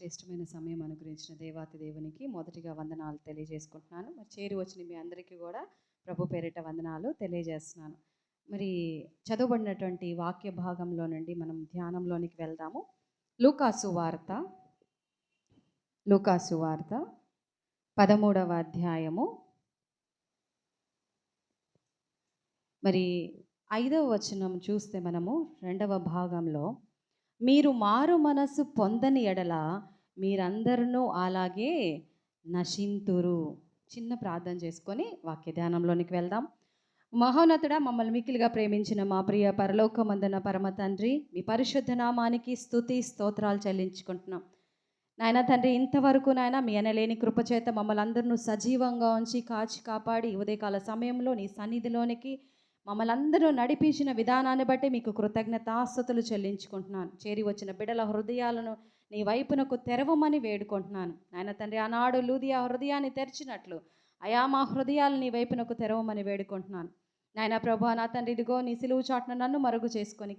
శ్రేష్టమైన సమయం అనుగ్రహించిన దేవాతి దేవునికి మొదటిగా వందనాలు తెలియజేసుకుంటున్నాను. మరి చేరి వచ్చిన మీ అందరికీ కూడా ప్రభు పేరిట వందనాలు తెలియజేస్తున్నాను. మరి చదవబడినటువంటి వాక్య భాగంలో నుండి మనం ధ్యానంలోనికి వెళ్దాము. లూకాసు వార్త 13వ అధ్యాయము మరి 5వ వచనం చూస్తే మనము 2వ భాగంలో, మీరు మారు మనసు పొందని ఎడల మీరందరూ అలాగే నశింతురు. చిన్న ప్రార్థన చేసుకొని వాక్య ధ్యానంలోనికి వెళ్దాం. మహోన్నతుడా, మమ్మల్ని మిక్కిలిగా ప్రేమించిన మా ప్రియ పరలోకమందున పరమ తండ్రి, మీ పరిశుద్ధ నామానికి స్తుతి స్తోత్రాలు చెల్లించుకుంటున్నాం. నాయన తండ్రి, ఇంతవరకు నాయన మీ అనలేని కృపచేత మమ్మల్ని అందరినూ సజీవంగా ఉంచి కాచి కాపాడి ఉదయకాల సమయంలో నీ సన్నిధిలోనికి మమ్మల్ని అందరూ నడిపించిన విధానాన్ని బట్టి మీకు కృతజ్ఞతాస్తుతులు చెల్లించుకుంటున్నాను. చేరి వచ్చిన బిడ్డల హృదయాలను నీ వైపునకు తెరవమని వేడుకుంటున్నాను. నాయన తండ్రి, ఆనాడు లూదియా హృదయాన్ని తెరిచినట్లు అయా మా హృదయాలు నీ వైపునకు తెరవమని వేడుకుంటున్నాను. నాయన ప్రభా, నా తండ్రి, ఇదిగో నీ సిలువు చాటున నన్ను మరుగు చేసుకొని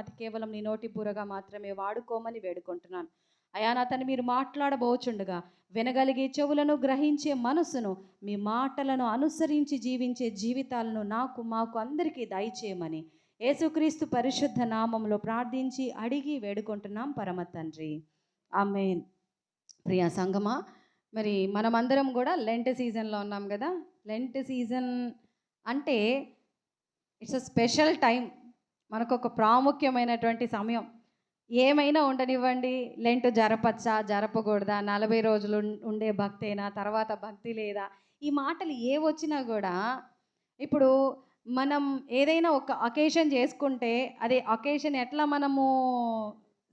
అతి కేవలం నీ నోటి పూరగా మాత్రమే వాడుకోమని వేడుకుంటున్నాను. అయా నా తండ్రి, మీరు మాట్లాడబోచుండగా వినగలిగే చెవులను, గ్రహించే మనసును, మీ మాటలను అనుసరించి జీవించే జీవితాలను మాకు అందరికీ దయచేయమని యేసుక్రీస్తు పరిశుద్ధ నామంలో ప్రార్థించి అడిగి వేడుకుంటున్నాం పరమ తండ్రి, ఆమేన్. ప్రియ సంగమా, మరి మనమందరం కూడా లెంట్ సీజన్లో ఉన్నాం కదా. లెంట్ సీజన్ అంటే ఇట్స్ అ స్పెషల్ టైం, మనకు ఒక ప్రాముఖ్యమైనటువంటి సమయం. ఏమైనా ఉండనివ్వండి, లెంట్ జరపచ్చా జరపకూడదా, 40 రోజులు ఉండే భక్తేనా, తర్వాత భక్తి లేదా, ఈ మాటలు ఏ వచ్చినా కూడా ఇప్పుడు మనం ఏదైనా ఒక అకేషన్ చేసుకుంటే అదే అకేషన్ ఎట్లా మనము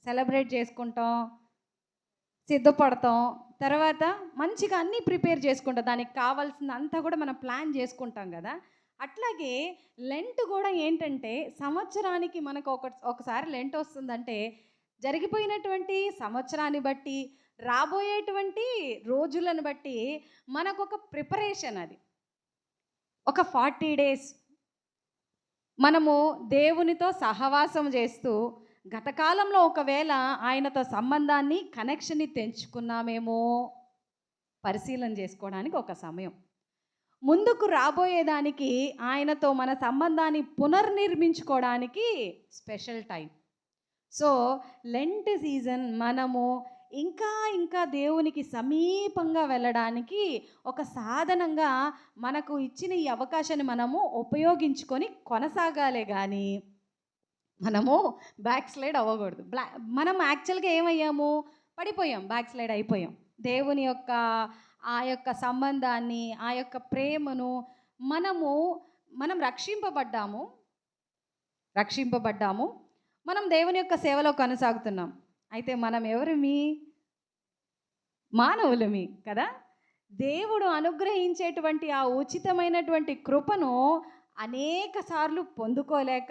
సెలబ్రేట్ చేసుకుంటాం, సిద్ధపడతాం, తర్వాత మంచిగా అన్నీ ప్రిపేర్ చేసుకుంటాం, దానికి కావాల్సింది అంతా కూడా మనం ప్లాన్ చేసుకుంటాం కదా. అట్లాగే లెంట్ కూడా ఏంటంటే, సంవత్సరానికి మనకు ఒకసారి లెంట్ వస్తుందంటే జరిగిపోయినటువంటి సంవత్సరాన్ని బట్టి, రాబోయేటువంటి రోజులను బట్టి మనకు ఒక ప్రిపరేషన్, అది ఒక 40 days మనము దేవునితో సహవాసం చేస్తూ గతకాలంలో ఒకవేళ ఆయనతో సంబంధాన్ని, కనెక్షన్ని తెంచుకున్నామేమో పరిశీలన చేసుకోవడానికి ఒక సమయం. ముందుకు రాబోయేదానికి ఆయనతో మన సంబంధాన్ని పునర్నిర్మించుకోవడానికి special time. So Lent season మనము ఇంకా దేవునికి సమీపంగా వెళ్ళడానికి ఒక సాధనంగా మనకు ఇచ్చిన ఈ అవకాశాన్ని మనము ఉపయోగించుకొని కొనసాగాలే కానీ మనము బ్యాక్ స్లైడ్ అవ్వకూడదు. మనం యాక్చువల్గా ఏమయ్యాము, పడిపోయాం, బ్యాక్ స్లైడ్ అయిపోయాం. దేవుని యొక్క ఆ యొక్క సంబంధాన్ని, ఆ యొక్క ప్రేమను మనం రక్షింపబడ్డాము, మనం దేవుని యొక్క సేవలో కొనసాగుతున్నాం. అయితే మనం ఎవరిమి, మానవులమి కదా. దేవుడు అనుగ్రహించేటువంటి ఆ ఉచితమైనటువంటి కృపను అనేక సార్లు పొందుకోలేక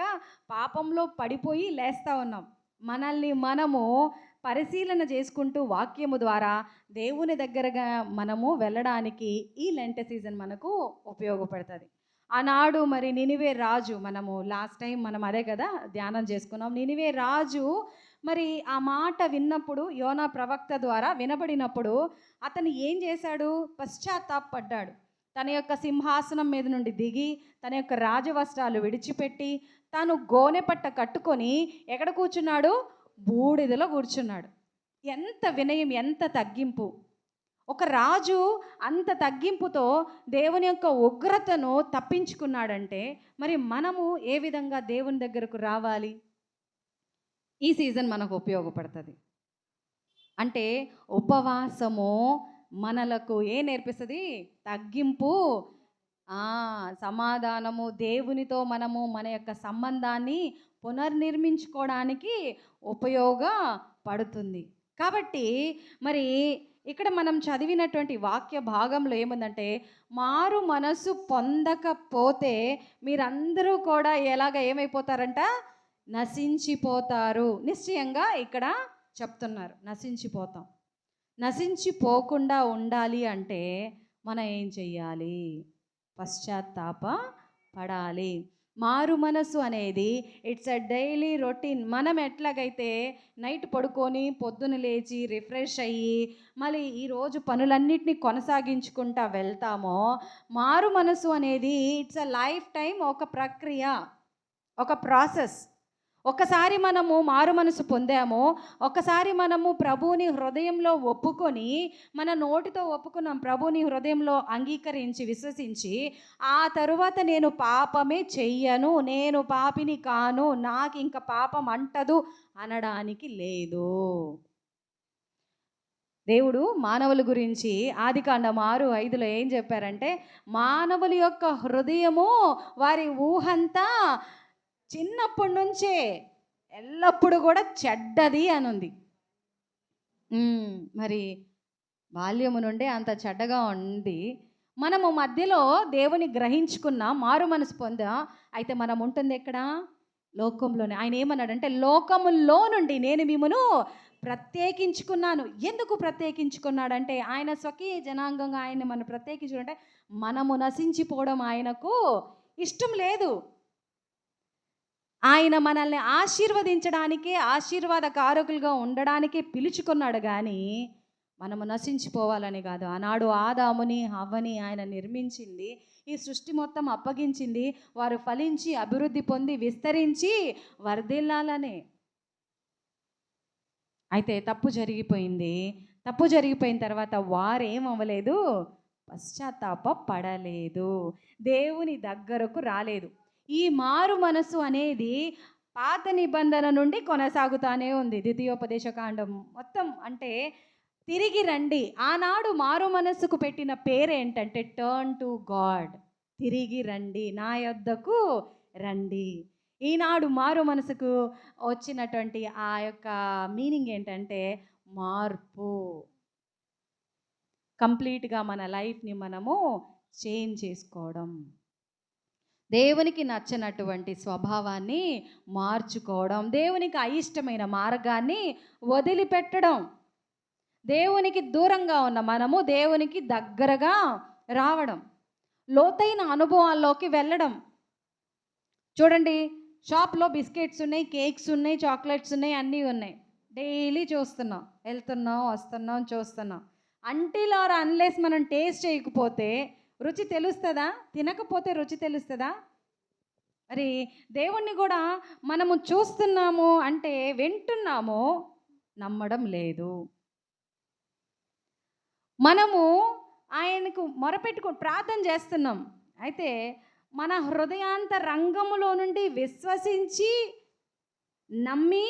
పాపంలో పడిపోయి లేస్తూ ఉన్నాం. మనల్ని మనము పరిశీలన చేసుకుంటూ వాక్యము ద్వారా దేవుని దగ్గరగా మనము వెళ్ళడానికి ఈ లెంట్ సీజన్ మనకు ఉపయోగపడుతుంది. ఆనాడు మరి నినివే రాజు, మనము లాస్ట్ టైం మనం అదే కదా ధ్యానం చేసుకున్నాం. నినివే రాజు మరి ఆ మాట విన్నప్పుడు, యోనా ప్రవక్త ద్వారా వినబడినప్పుడు అతను ఏం చేశాడు, పశ్చాత్తాపడ్డాడు. తన యొక్క సింహాసనం మీద నుండి దిగి, తన యొక్క రాజవస్త్రాలు విడిచిపెట్టి, తాను గోనె పట్ట కట్టుకొని ఎక్కడ కూర్చున్నాడు, బూడిదలో కూర్చున్నాడు. ఎంత వినయం, ఎంత తగ్గింపు! ఒక రాజు అంత తగ్గింపుతో దేవుని యొక్క ఉగ్రతను తప్పించుకున్నాడంటే మరి మనము ఏ విధంగా దేవుని దగ్గరకు రావాలి? ఈ సీజన్ మనకు ఉపయోగపడుతుంది. అంటే ఉపవాసము మనలకు నేర్పిస్తుంది, తగ్గింపు, సమాధానము, దేవునితో మనము మన యొక్క సంబంధాన్ని పునర్నిర్మించుకోవడానికి ఉపయోగపడుతుంది. కాబట్టి మరి ఇక్కడ మనం చదివినటువంటి వాక్య భాగంలో ఏముందంటే, మారు మనసు పొందకపోతే మీరందరూ కూడా ఏమైపోతారంట, నశించిపోతారు. నిశ్చయంగా ఇక్కడ చెప్తున్నారు, నశించిపోతాం. నశించిపోకుండా ఉండాలి అంటే మనం ఏం చెయ్యాలి? పశ్చాత్తాప పడాలి. మారు మనసు అనేది ఇట్స్ అ డైలీ రొటీన్. మనం ఎట్లాగైతే నైట్ పడుకొని పొద్దున లేచి రిఫ్రెష్ అయ్యి మళ్ళీ ఈరోజు పనులన్నిటినీ కొనసాగించుకుంటా వెళ్తామో, మారు మనసు అనేది ఇట్స్ అ లైఫ్ టైం, ఒక ప్రక్రియ, ఒక ప్రాసెస్. ఒకసారి మనము మారు మనసు పొందాము, ఒకసారి మనము ప్రభువుని హృదయంలో ఒప్పుకొని, మన నోటితో ఒప్పుకున్నాం, ప్రభువుని హృదయంలో అంగీకరించి విశ్వసించి, ఆ తరువాత నేను పాపమే చెయ్యను, నేను పాపిని కాను, నాకు ఇంక పాపం అంటదు అనడానికి లేదు. దేవుడు మానవుల గురించి ఆదికాండం 6:5 ఏం చెప్పారంటే, మానవుల యొక్క హృదయము వారి ఊహంతా చిన్నప్పటి నుంచే ఎల్లప్పుడూ కూడా చెడ్డది అని ఉంది. మరి బాల్యము నుండే అంత చెడ్డగా ఉంది. మనము మధ్యలో దేవుని గ్రహించుకున్న మారు మనసు పొందా, అయితే మనం ఉంటుంది ఎక్కడ? లోకంలోనే. ఆయన ఏమన్నాడంటే, లోకములో నుండి నేను మిమ్మును ప్రత్యేకించుకున్నాను. ఎందుకు ప్రత్యేకించుకున్నాడంటే, ఆయన స్వకీయ జనాంగంగా ఆయన్ని మనం ప్రత్యేకించుకుంటే మనము నశించిపోవడం ఆయనకు ఇష్టం లేదు. ఆయన మనల్ని ఆశీర్వదించడానికే, ఆశీర్వాదకారకులుగా ఉండడానికే పిలుచుకున్నాడు కానీ మనము నశించిపోవాలని కాదు. ఆనాడు ఆదాముని హవ్వని ఆయన నిర్మించింది, ఈ సృష్టి మొత్తం అప్పగించింది, వారు ఫలించి అభివృద్ధి పొంది విస్తరించి వర్ధిల్లాలనే. అయితే తప్పు జరిగిపోయింది. తప్పు జరిగిపోయిన తర్వాత వారేమవ్వలేదు, పశ్చాత్తాప పడలేదు, దేవుని దగ్గరకు రాలేదు. ఈ మారు మనసు అనేది పాత నిబంధన నుండి కొనసాగుతానే ఉంది. ద్వితీయోపదేశకాండం మొత్తం అంటే తిరిగి రండి. ఆనాడు మారు మనసుకు పెట్టిన పేరేంటంటే టర్న్ టు గాడ్. తిరిగి రండి, నా యొద్దకు రండి. ఈనాడు మారు మనసుకు వచ్చినటువంటి ఆ యొక్క మీనింగ్ ఏంటంటే మార్పు. కంప్లీట్గా మన లైఫ్ని మనము చేంజ్ చేసుకోవడం, దేవునికి నచ్చనటువంటి స్వభావాన్ని మార్చుకోవడం, దేవునికి అయిష్టమైన మార్గాన్ని వదిలిపెట్టడం, దేవునికి దూరంగా ఉన్న మనము దేవునికి దగ్గరగా రావడం, లోతైన అనుభవాల్లోకి వెళ్ళడం. చూడండి, షాప్లో బిస్కెట్స్ ఉన్నాయి, కేక్స్ ఉన్నాయి, చాక్లెట్స్ ఉన్నాయి, అన్నీ ఉన్నాయి. డైలీ చూస్తున్నాం, వెళ్తున్నాం, వస్తున్నాం, చూస్తున్నాం. అంటిల్ ఆర్ అన్లెస్ మనం టేస్ట్ చేయకపోతే రుచి తెలుస్తుందా? తినకపోతే రుచి తెలుస్తుందా? మరి దేవుణ్ణి కూడా మనము చూస్తున్నాము అంటే వింటున్నాము, నమ్మడం లేదు. మనము ఆయనకు మొరపెట్టుకు ప్రార్థన చేస్తున్నాం, అయితే మన హృదయాంత రంగములో నుండి విశ్వసించి నమ్మి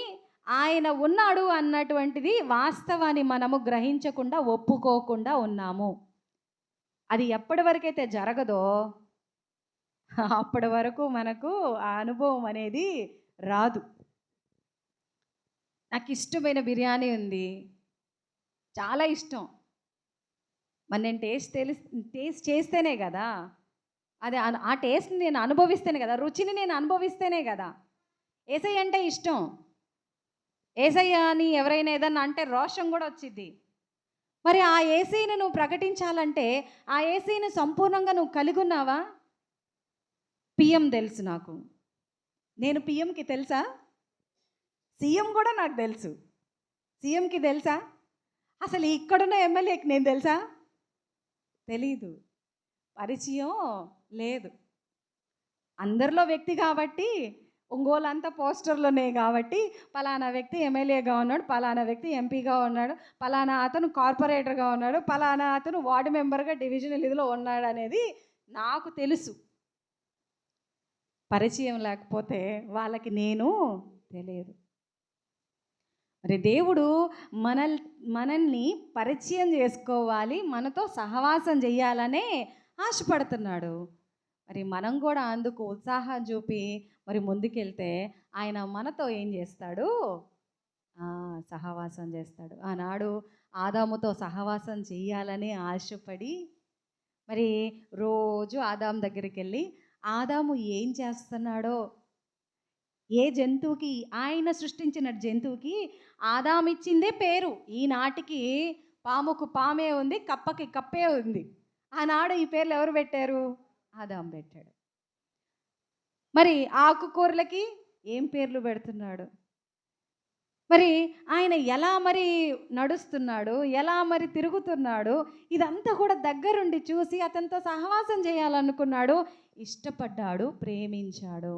ఆయన ఉన్నాడు అన్నటువంటిది వాస్తవాన్ని మనము గ్రహించకుండా ఒప్పుకోకుండా ఉన్నాము. అది ఎప్పటి వరకైతే జరగదో అప్పటి వరకు మనకు ఆ అనుభవం అనేది రాదు. నాకు ఇష్టమైన బిర్యానీ ఉంది, చాలా ఇష్టం. మరి నేను టేస్ట్ చేస్తేనే కదా, అది ఆ టేస్ట్ని నేను అనుభవిస్తేనే కదా, రుచిని నేను అనుభవిస్తేనే కదా. ఏసయ్య అంటే ఇష్టం. ఏసయ్య అని ఎవరైనా ఏదన్నా అంటే రోషం కూడా వచ్చింది. మరి ఆ ఏసీని నువ్వు ప్రకటించాలంటే ఆ ఏసీని సంపూర్ణంగా నువ్వు కలిగి ఉన్నావా? పిఎం తెలుసు నాకు, నేను పిఎంకి తెలుసా? సీఎం కూడా నాకు తెలుసు. సీఎంకి తెలుసా? అసలు ఇక్కడున్న ఎమ్మెల్యేకి నేను తెలుసా? తెలీదు, పరిచయం లేదు. అందరిలో వ్యక్తి కాబట్టి, ఒంగోలంతా పోస్టర్లోనే కాబట్టి, పలానా వ్యక్తి ఎమ్మెల్యేగా ఉన్నాడు, పలానా వ్యక్తి ఎంపీగా ఉన్నాడు, పలానా అతను కార్పొరేటర్గా ఉన్నాడు, పలానా అతను వార్డు మెంబర్గా డివిజనల్ ఇదిలో ఉన్నాడు అనేది నాకు తెలుసు. పరిచయం లేకపోతే వాళ్ళకి నేను తెలియదు. మరి దేవుడు మనల్ని పరిచయం చేసుకోవాలి, మనతో సహవాసం చేయాలనే ఆశపడుతున్నాడు. మరి మనం కూడా అందుకు ఉత్సాహం చూపి మరి ముందుకెళ్తే ఆయన మనతో ఏం చేస్తాడు? సహవాసం చేస్తాడు. ఆనాడు ఆదాముతో సహవాసం చేయాలని ఆశపడి మరి రోజు ఆదాం దగ్గరికి వెళ్ళి ఆదాము ఏం చేస్తున్నాడో, ఏ జంతువుకి, ఆయన సృష్టించిన జంతువుకి ఆదాం ఇచ్చిందే పేరు. ఈనాటికి పాముకు పామే ఉంది, కప్పకి కప్పే ఉంది. ఆనాడు ఈ పేర్లు ఎవరు పెట్టారు? ఆదాం పెట్టాడు. మరి ఆకుకూరలకి ఏం పేర్లు పెడుతున్నాడు? మరి ఆయన ఎలా మరి నడుస్తున్నాడు? ఎలా మరి తిరుగుతున్నాడు? ఇదంతా కూడా దగ్గరుండి చూసి అతనితో సహవాసం చేయాలనుకున్నాడు. ఇష్టపడ్డాడు, ప్రేమించాడు.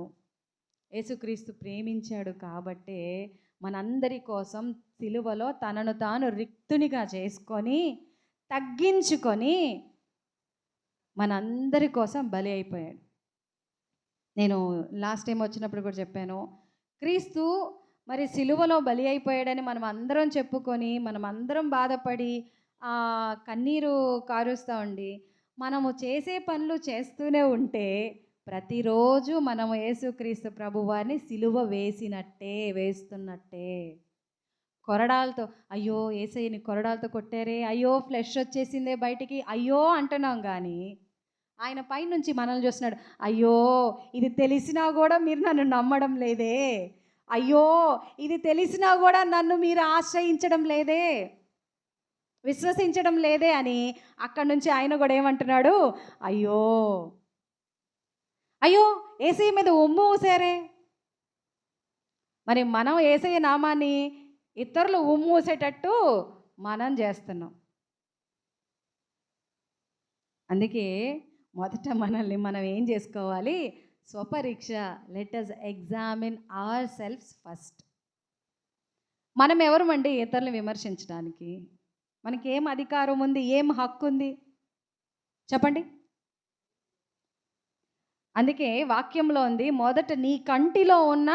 యేసుక్రీస్తు ప్రేమించాడు కాబట్టే మనందరి కోసం సిలువలో తనను తాను రిక్తునిగా చేసుకొని, తగ్గించుకొని మనందరి కోసం బలి అయిపోయాడు. నేను లాస్ట్ టైం వచ్చినప్పుడు కూడా చెప్పాను. క్రీస్తు మరి సిలువలో బలి అయిపోయాడని మనం అందరం చెప్పుకొని, మనం అందరం బాధపడి కన్నీరు కారుస్తామండి. మనము చేసే పనులు చేస్తూనే ఉంటే ప్రతిరోజు మనము యేసుక్రీస్తు ప్రభువారిని సిలువ వేసినట్టే, వేస్తున్నట్టే. కొరడాలతో అయ్యో యేసయ్యని కొరడాలతో కొట్టారే, అయ్యో ఫ్లెష్ వచ్చేసిందే బయటికి, అయ్యో అంటున్నాం కానీ ఆయన పైనుంచి మనల్ని చూస్తున్నాడు. అయ్యో ఇది తెలిసినా కూడా మీరు నన్ను నమ్మడం లేదే, అయ్యో ఇది తెలిసినా కూడా నన్ను మీరు ఆశ్రయించడం లేదే, విశ్వసించడం లేదే అని అక్కడి నుంచి ఆయన కూడా ఏమంటున్నాడు, అయ్యో అయ్యో యేసయ్య మీద ఉమ్ము ఊసారే. మరి మనం యేసయ్య నామాన్ని ఇతరులు ఉమ్ము ఊసేటట్టు మనం చేస్తున్నాం. అందుకే మొదట మనల్ని మనం ఏం చేసుకోవాలి? స్వపరీక్ష. Let us examine our selfs first. మనం ఎవరమండి ఇతరులను విమర్శించడానికి? మనకి ఏం అధికారం ఉంది? ఏం హక్కు ఉంది చెప్పండి? అందుకే వాక్యంలో ఉంది, మొదట నీ కంటిలో ఉన్న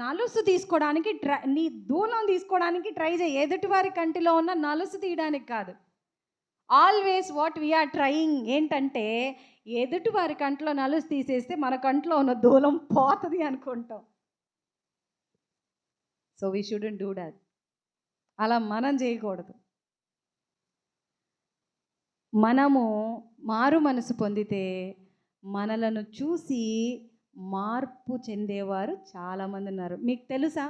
నలుసు తీసుకోవడానికి నీ దూలం తీసుకోవడానికి ట్రై చేయి. ఎదుటి వారి కంటిలో ఉన్న నలుసు తీయడానికి కాదు. ఆల్వేస్ వాట్ వీఆర్ ట్రయింగ్ ఏంటంటే, ఎదుటి వారి కంట్లో నలుసు తీసేస్తే మన కంట్లో ఉన్న దూలం పోతుంది అనుకుంటాం. So we shouldn't do that. అలా మనం చేయకూడదు. మనము మారు మనసు పొందితే మనలను చూసి మార్పు చెందేవారు చాలామంది ఉన్నారు. మీకు తెలుసా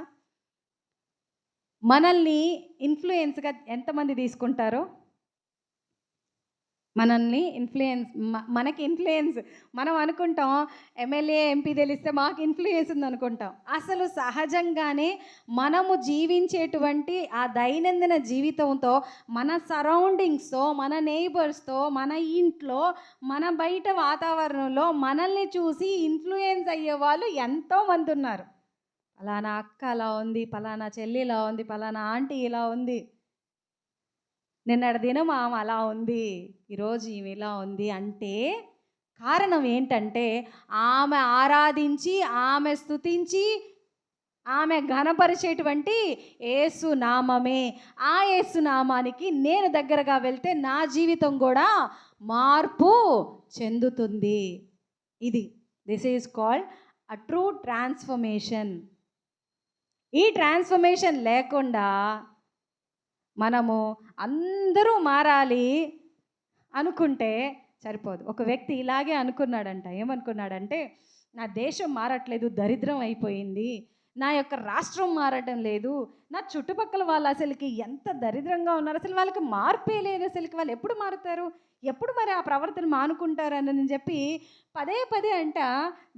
మనల్ని ఇన్ఫ్లుయెన్స్గా ఎంతమంది తీసుకుంటారో? మనల్ని మనకి ఇన్ఫ్లుయెన్స్ మనం అనుకుంటాం ఎమ్మెల్యే ఎంపీ తెలిస్తే మాకు ఇన్ఫ్లుయెన్స్ ఉంది అనుకుంటాం. అసలు సహజంగానే మనము జీవించేటువంటి ఆ దైనందిన జీవితంతో, మన సరౌండింగ్స్తో, మన నైబర్స్తో, మన ఇంట్లో, మన బయట వాతావరణంలో మనల్ని చూసి ఇన్ఫ్లుయెన్స్ అయ్యే వాళ్ళు ఎంతోమంది ఉన్నారు. పలానా అక్క అలా ఉంది, పలానా చెల్లి ఇలా ఉంది, పలానా ఆంటీ ఇలా ఉంది, నిన్నటి దినం ఆమె అలా ఉంది, ఈరోజు ఈమె ఇలా ఉంది అంటే కారణం ఏంటంటే, ఆమె ఆరాధించి, ఆమె స్తుతించి, ఆమె ఘనపరిచేటువంటి యేసునామమే. ఆ యేసునామానికి నేను దగ్గరగా వెళ్తే నా జీవితం కూడా మార్పు చెందుతుంది. This is called a true transformation. ఈ ట్రాన్స్ఫర్మేషన్ లేకుండా మనము అందరూ మారాలి అనుకుంటే సరిపోదు. ఒక వ్యక్తి ఇలాగే అనుకున్నాడంట. ఏమనుకున్నాడంటే, నా దేశం మారట్లేదు, దరిద్రం అయిపోయింది, నా యొక్క రాష్ట్రం మారటం లేదు, నా చుట్టుపక్కల వాళ్ళు అసలుకి ఎంత దరిద్రంగా ఉన్నారు, అసలు వాళ్ళకి మార్పే లేదు, అసలుకి వాళ్ళు ఎప్పుడు మారుతారు, ఎప్పుడు మరి ఆ ప్రవర్తన మానుకుంటారని చెప్పి పదే పదే అంట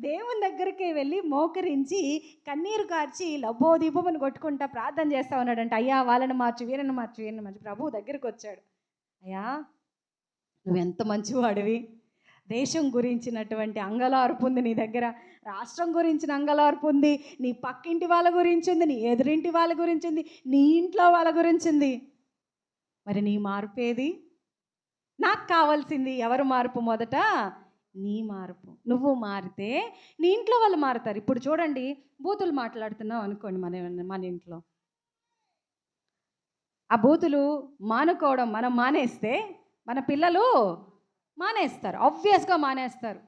దేవుని దగ్గరికి వెళ్ళి మోకరించి కన్నీరు కార్చి లబ్బో దీపమని కొట్టుకుంటా ప్రార్థన చేస్తూ ఉన్నాడంట. అయ్యా వాళ్ళని మార్చు, వీరని మార్చు, వీరని మార్చు. ప్రభువు దగ్గరికి వచ్చాడు. అయ్యా నువ్వెంత మంచివాడివి, దేశం గురించినటువంటి అంగలార్పు ఉంది నీ దగ్గర, రాష్ట్రం గురించిన అంగలార్పు ఉంది, నీ పక్కింటి వాళ్ళ గురించి ఉంది, నీ ఎదురింటి వాళ్ళ గురించి ఉంది, నీ ఇంట్లో వాళ్ళ గురించి ఉంది. మరి నీ మార్పు ఏది? నాకు కావాల్సింది ఎవరు మార్పు? మొదట నీ మార్పు. నువ్వు మారితే నీ ఇంట్లో వాళ్ళు మారుతారు. ఇప్పుడు చూడండి, బూతులు మాట్లాడుతున్నావు అనుకోండి మన ఇంట్లో, ఆ బూతులు మానుకోవడం మనం మానేస్తే మన పిల్లలు మానేస్తారు, ఆబ్వియస్గా మానేస్తారు.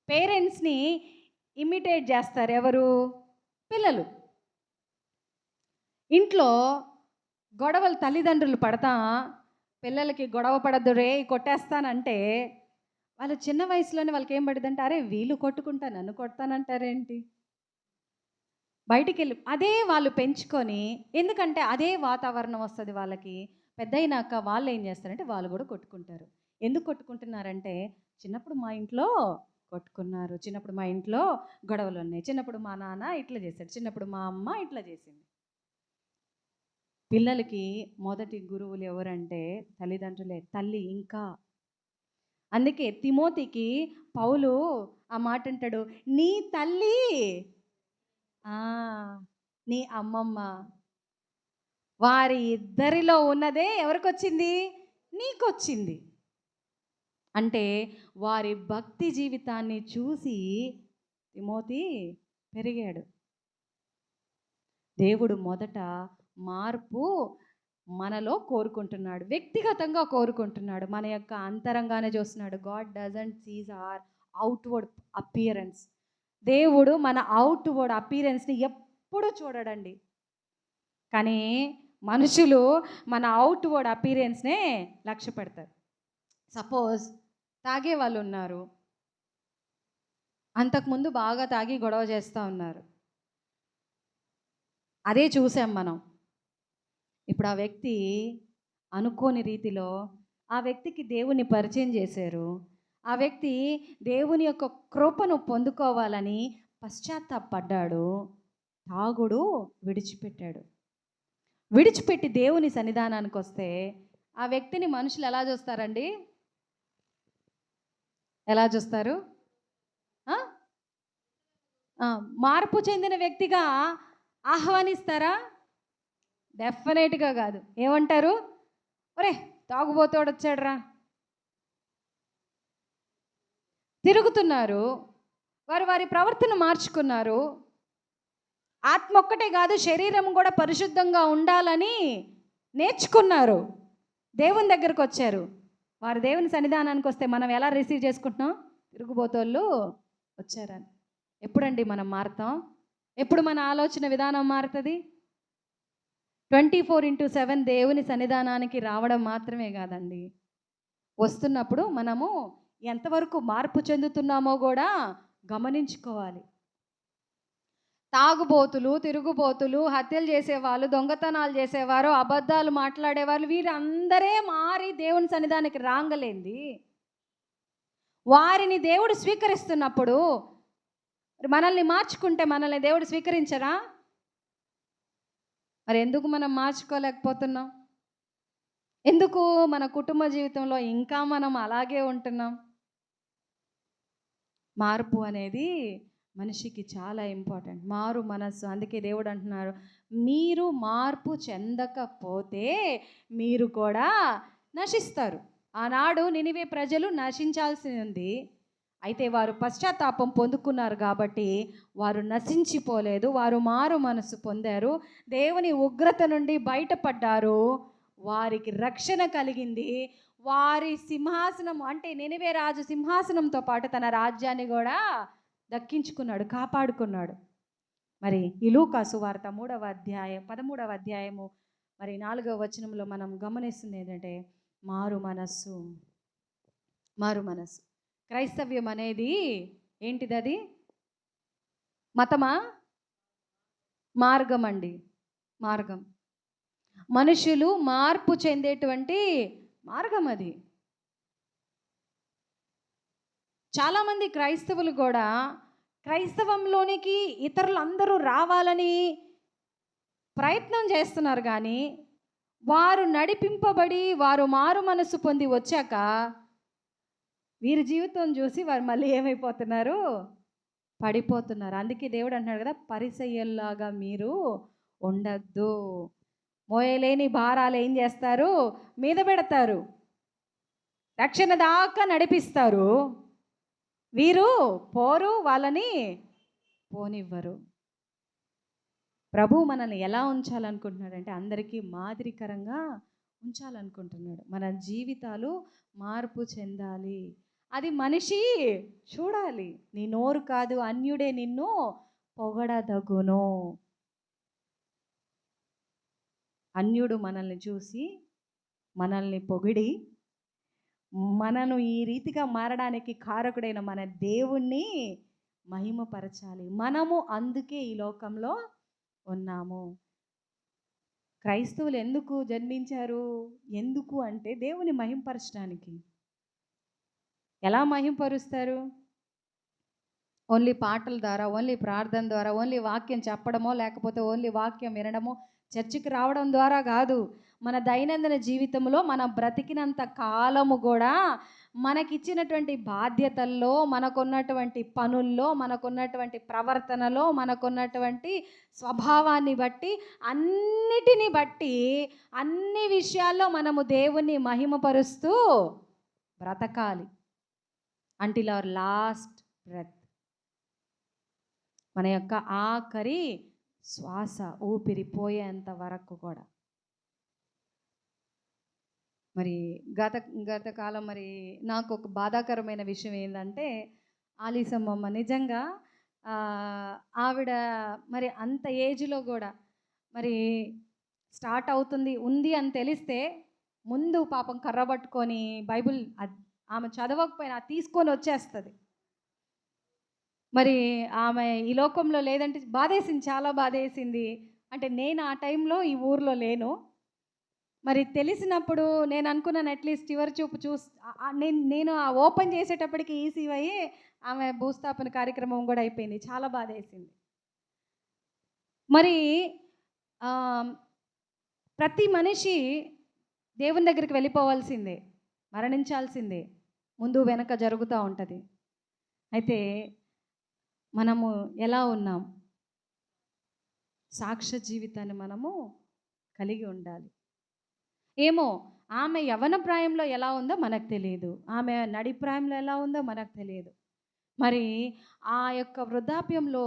పేరెంట్స్ని ఇమిటేట్ చేస్తారు ఎవరు? పిల్లలు. ఇంట్లో గొడవలు తల్లిదండ్రులు పడతా, పిల్లలకి గొడవ పడద్దు రే కొట్టేస్తానంటే వాళ్ళు చిన్న వయసులోనే వాళ్ళకి ఏం పడుతుందంటే, అరే వీళ్ళు కొట్టుకుంటా నన్ను కొడతానంటారేంటి? బయటికి వెళ్ళి అదే వాళ్ళు పెంచుకొని, ఎందుకంటే అదే వాతావరణం వస్తుంది వాళ్ళకి. పెద్ద అయినాక వాళ్ళు ఏం చేస్తారంటే వాళ్ళు కూడా కొట్టుకుంటారు. ఎందుకు కొట్టుకుంటున్నారంటే, చిన్నప్పుడు మా ఇంట్లో కొట్టుకున్నారు. చిన్నప్పుడు మా ఇంట్లో గొడవలు ఉన్నాయి. చిన్నప్పుడు మా నాన్న ఇట్లా చేశాడు. చిన్నప్పుడు మా అమ్మ ఇట్లా చేసింది. పిల్లలకి మొదటి గురువులు ఎవరంటే తల్లిదండ్రులే. తల్లి ఇంకా. అందుకే తిమోతికి పౌలు ఆ మాట అంటాడు, నీ తల్లి నీ అమ్మమ్మ. వారి ఇద్దరిలో ఉన్నదే ఎవరికొచ్చింది? నీకొచ్చింది. అంటే వారి భక్తి జీవితాన్ని చూసి తిమోతి పెరిగాడు. దేవుడు మొదట మార్పు మనలో కోరుకుంటున్నాడు, వ్యక్తిగతంగా కోరుకుంటున్నాడు. మన యొక్క అంతరంగానే చూస్తున్నాడు. God doesn't sees our outward appearance. దేవుడు మన అవుట్వర్డ్ అపియరెన్స్ని ఎప్పుడు చూడడండి. కానీ మనుషులు మన అవుట్వర్డ్ అపియరెన్స్నే లక్ష్య పెడతారు. సపోజ్ తాగే వాళ్ళు ఉన్నారు, అంతకుముందు బాగా తాగి గొడవ చేస్తూ ఉన్నారు, అదే చూసాం మనం. ఇప్పుడు ఆ వ్యక్తి అనుకోని రీతిలో ఆ వ్యక్తికి దేవుని పరిచయం చేశారు. ఆ వ్యక్తి దేవుని యొక్క కృపను పొందుకోవాలని పశ్చాత్తాపడ్డాడు. తాగుడు విడిచిపెట్టాడు. విడిచిపెట్టి దేవుని సన్నిధానానికి వస్తే ఆ వ్యక్తిని మనుషులు ఎలా చూస్తారండి? ఎలా చూస్తారు? మార్పు చెందిన వ్యక్తిగా ఆహ్వానిస్తారా? డెఫినెట్గా కాదు. ఏమంటారు? ఒరే తాగుబోతోడు వచ్చాడురా. తిరుగుతున్నారు. వారి ప్రవర్తన మార్చుకున్నారు. ఆత్మ ఒక్కటే కాదు, శరీరం కూడా పరిశుద్ధంగా ఉండాలని నేర్చుకున్నారు. దేవుని దగ్గరకు వచ్చారు. వారు దేవుని సన్నిధానానికి వస్తే మనం ఎలా రిసీవ్ చేసుకుంటున్నాం? తిరుగుబోతోళ్ళు వచ్చారని. ఎప్పుడండి మనం మారుతాం? ఎప్పుడు మన ఆలోచన విధానం మారుతుంది? 24/7 దేవుని సన్నిధానానికి రావడం మాత్రమే కాదండి, వస్తున్నప్పుడు మనము ఎంతవరకు మార్పు చెందుతున్నామో కూడా గమనించుకోవాలి. తాగుబోతులు, తిరుగుబోతులు, హత్యలు చేసేవాళ్ళు, దొంగతనాలు చేసేవారు, అబద్ధాలు మాట్లాడేవాళ్ళు, వీరందరే మారి దేవుని సన్నిధానానికి రాంగలేంది. వారిని దేవుడు స్వీకరిస్తున్నప్పుడు మనల్ని మార్చుకుంటే మనల్ని దేవుడు స్వీకరించరా? మరి ఎందుకు మనం మార్చుకోలేకపోతున్నాం? ఎందుకు మన కుటుంబ జీవితంలో ఇంకా మనం అలాగే ఉంటున్నాం? మార్పు అనేది మనిషికి చాలా ఇంపార్టెంట్. మారు మనస్సు. అందుకే దేవుడు అంటున్నారు, మీరు మార్పు చెందకపోతే మీరు కూడా నశిస్తారు. ఆనాడు నినివే ప్రజలు నశించాల్సి ఉంది. అయితే వారు పశ్చాత్తాపం పొందుకున్నారు కాబట్టి వారు నశించిపోలేదు. వారు మారు మనసు పొందారు. దేవుని ఉగ్రత నుండి బయటపడ్డారు. వారికి రక్షణ కలిగింది. వారి సింహాసనం అంటే నినివే రాజు సింహాసనంతో పాటు తన రాజ్యాన్ని కూడా దక్కించుకున్నాడు, కాపాడుకున్నాడు. మరి ఈ లూకా సువార్త 13వ అధ్యాయము మరి 4వ వచనంలో మనం గమనిస్తుంది ఏంటంటే మారు మనస్సు. మారు మనస్సు. క్రైస్తవ్యం అనేది ఏంటిది? అది మతమా? మార్గం అండి. మార్గం. మనుషులు మార్పు చెందేటువంటి మార్గం అది. చాలామంది క్రైస్తవులు కూడా క్రైస్తవంలోనికి ఇతరులందరూ రావాలని ప్రయత్నం చేస్తున్నారు, కానీ వారు నడిపింపబడి వారు మారు మనసు పొంది వచ్చాక వీరి జీవితం చూసి వారు మళ్ళీ ఏమైపోతున్నారు? పడిపోతున్నారు. అందుకే దేవుడు అంటున్నాడు కదా, పరిసయ్యుల్లాగా మీరు ఉండద్దు. మోయలేని భారాలు ఏం చేస్తారు? మీద పెడతారు. రక్షణ దాకా నడిపిస్తారు. వీరు పోరు, వాళ్ళని పోనివ్వరు. ప్రభు మనల్ని ఎలా ఉంచాలనుకుంటున్నాడంటే అందరికీ మాదిరికరంగా ఉంచాలనుకుంటున్నాడు. మన జీవితాలు మార్పు చెందాలి. అది మనిషి చూడాలి. నీ నోరు కాదు, అన్యుడే నిన్ను పొగడదగును. అన్యుడు మనల్ని చూసి మనల్ని పొగిడి మనను ఈ రీతిగా మారడానికి కారకుడైన మన దేవుణ్ణి మహిమపరచాలి. మనము అందుకే ఈ లోకంలో ఉన్నాము. క్రైస్తవులు ఎందుకు జన్మించారు? ఎందుకు అంటే దేవుని మహింపరచడానికి. ఎలా మహింపరుస్తారు? ఓన్లీ పాటల ద్వారా, ఓన్లీ ప్రార్థన ద్వారా, ఓన్లీ వాక్యం చెప్పడమో, లేకపోతే ఓన్లీ వాక్యం వినడమో, చర్చికి రావడం ద్వారా కాదు. మన దైనందిన జీవితంలో మనం బ్రతికినంత కాలము కూడా మనకిచ్చినటువంటి బాధ్యతల్లో, మనకున్నటువంటి పనుల్లో, మనకున్నటువంటి ప్రవర్తనలో, మనకున్నటువంటి స్వభావాన్ని బట్టి, అన్నిటిని బట్టి, అన్ని విషయాల్లో మనము దేవుణ్ణి మహిమపరుస్తూ బ్రతకాలి. అంటిల్ అవర్ లాస్ట్ బ్రెత్, మన యొక్క ఆఖరి శ్వాస ఊపిరిపోయేంత వరకు కూడా. మరి గత కాలం మరి నాకు ఒక బాధాకరమైన విషయం ఏంటంటే, ఆలీసమ్మమ్మ నిజంగా ఆవిడ మరి అంత ఏజ్లో కూడా మరి స్టార్ట్ అవుతుంది ఉంది అని తెలిస్తే ముందు పాపం కర్ర పట్టుకొని బైబిల్ ఆమె చదవకపోయినా తీసుకొని వచ్చేస్తుంది. మరి ఆమె ఈ లోకంలో లేదంటే బాధేసింది, చాలా బాధేసింది. అంటే నేను ఆ టైంలో ఈ ఊర్లో లేను. మరి తెలిసినప్పుడు నేను అనుకున్నాను అట్లీస్ట్ చివరి చూపు నేను ఆ ఓపెన్ చేసేటప్పటికి ఈసీవ్ అయ్యి ఆమె భూస్థాపన కార్యక్రమం కూడా అయిపోయింది. చాలా బాధేసింది. మరి ప్రతి మనిషి దేవుని దగ్గరికి వెళ్ళిపోవాల్సిందే, మరణించాల్సిందే, ముందు వెనక జరుగుతూ ఉంటుంది. అయితే మనము ఎలా ఉన్నాం? సాక్ష్య జీవితాన్ని మనము కలిగి ఉండాలి. ఏమో ఆమె యవ్వన ప్రాయంలో ఎలా ఉందో మనకు తెలియదు, ఆమె నడి ప్రాయంలో ఎలా ఉందో మనకు తెలియదు. మరి ఆ యొక్క వృద్ధాప్యంలో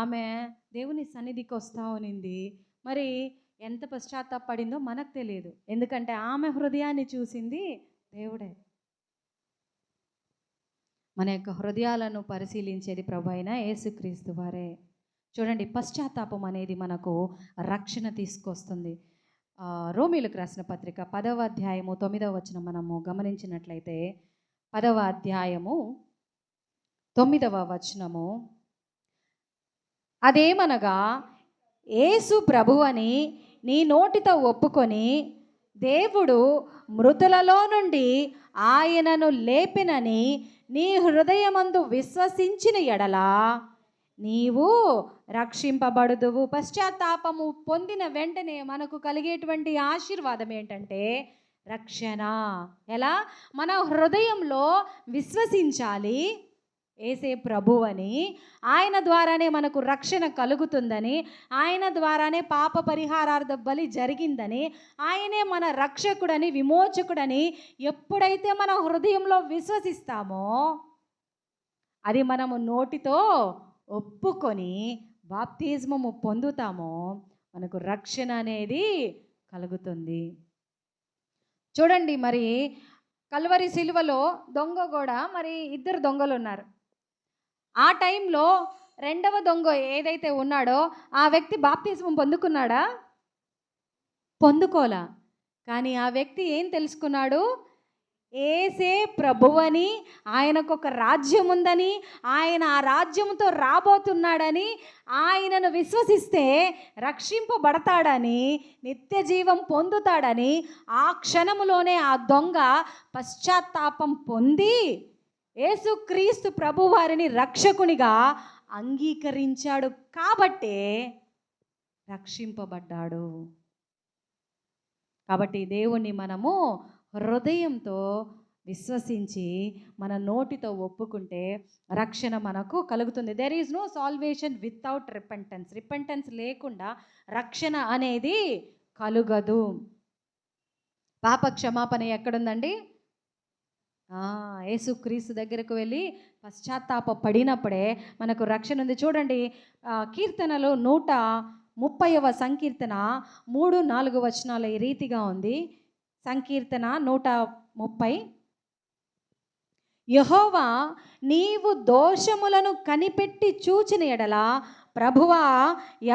ఆమె దేవుని సన్నిధికి వస్తూ ఉన్నింది. మరి ఎంత పశ్చాత్తాపడిందో మనకు తెలియదు, ఎందుకంటే ఆమె హృదయాన్ని చూసింది దేవుడే. మన యొక్క హృదయాలను పరిశీలించేది ప్రభు అయిన యేసుక్రీస్తు వారే. చూడండి, పశ్చాత్తాపం అనేది మనకు రక్షణ తీసుకొస్తుంది. రోమీలకు రాసిన పత్రిక 10వ అధ్యాయము 9వ వచనం మనము గమనించినట్లయితే, 10వ అధ్యాయము 9వ వచనము, అదేమనగా యేసు ప్రభువని నీ నోటితో ఒప్పుకొని దేవుడు మృతులలో నుండి ఆయనను లేపినని నీ హృదయమందు విశ్వసించిన ఎడలా నీవు రక్షింపబడుదువు. పశ్చాత్తాపము పొందిన వెంటనే మనకు కలిగేటువంటి ఆశీర్వాదం ఏంటంటే రక్షణ. ఎలా? మన హృదయంలో విశ్వసించాలి యేసే ప్రభువని, ఆయన ద్వారానే మనకు రక్షణ కలుగుతుందని, ఆయన ద్వారానే పాప పరిహారార్థ బలి జరిగిందని, ఆయనే మన రక్షకుడని, విమోచకుడని ఎప్పుడైతే మన హృదయంలో విశ్వసిస్తామో, అది మనము నోటితో ఒప్పుకొని బాప్తిజమము పొందుతామో మనకు రక్షణ అనేది కలుగుతుంది. చూడండి, మరి కల్వరి సిలువలో దొంగ కూడా మరి ఇద్దరు దొంగలు ఉన్నారు. ఆ టైంలో రెండవ దొంగ ఏదైతే ఉన్నాడో ఆ వ్యక్తి బాప్తిజమం పొందుకున్నాడా? పొందుకోలా. కానీ ఆ వ్యక్తి ఏం తెలుసుకున్నాడు? యేసే ప్రభువని, ఆయనకు ఒక రాజ్యం ఉందని, ఆయన ఆ రాజ్యంతో రాబోతున్నాడని, ఆయనను విశ్వసిస్తే రక్షింపబడతాడని, నిత్య జీవం పొందుతాడని ఆ క్షణములోనే ఆ దొంగ పశ్చాత్తాపం పొంది యేసుక్రీస్తు ప్రభువారిని రక్షకునిగా అంగీకరించాడు. కాబట్టే రక్షింపబడ్డాడు. కాబట్టి దేవుణ్ణి మనము హృదయంతో విశ్వసించి మన నోటితో ఒప్పుకుంటే రక్షణ మనకు కలుగుతుంది. There is no salvation without repentance. Repentance లేకుండా రక్షణ అనేది కలుగదు. పాప క్షమాపణ ఎక్కడుందండి? యేసుక్రీస్తు దగ్గరకు వెళ్ళి పశ్చాత్తాప పడినప్పుడే మనకు రక్షణ ఉంది. చూడండి, కీర్తనలు 130వ సంకీర్తన 3-4 వచనాలు ఈ రీతిగా ఉంది. సంకీర్తన 130, యెహోవా నీవు దోషములను కనిపెట్టి చూచిన ఎడల ప్రభువా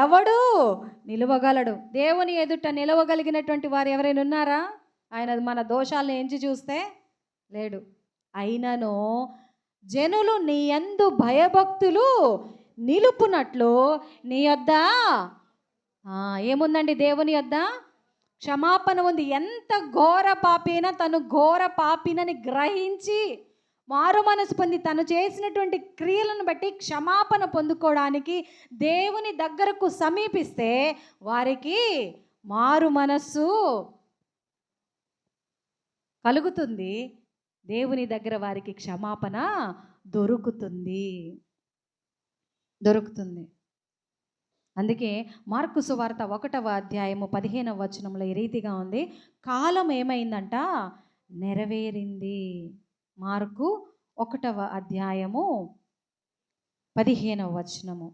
ఎవడు నిలవగలడు? దేవుని ఎదుట నిలవగలిగినటువంటి వారు ఎవరైనా ఉన్నారా? ఆయన మన దోషాలను ఎంచి చూస్తే లేడు. అయినను జనులు నీ యందు భయభక్తులు నిలుపునట్లు నీ యొద్ద ఏముందండి? దేవుని యొద్ద క్షమాపణ ఉంది. ఎంత ఘోర పాపైనా తను ఘోర పాపినని గ్రహించి మారు మనసు పొంది తను చేసినటువంటి క్రియలను బట్టి క్షమాపణ పొందుకోవడానికి దేవుని దగ్గరకు సమీపిస్తే వారికి మారు మనస్సు కలుగుతుంది. దేవుని దగ్గర వారికి క్షమాపణ దొరుకుతుంది. అందుకే మార్కు సువార్త 1వ అధ్యాయము 15వ వచనంలో ఈ రీతిగా ఉంది. కాలం ఏమైందంట? నెరవేరింది. మార్కు 1వ అధ్యాయము 15వ వచనము.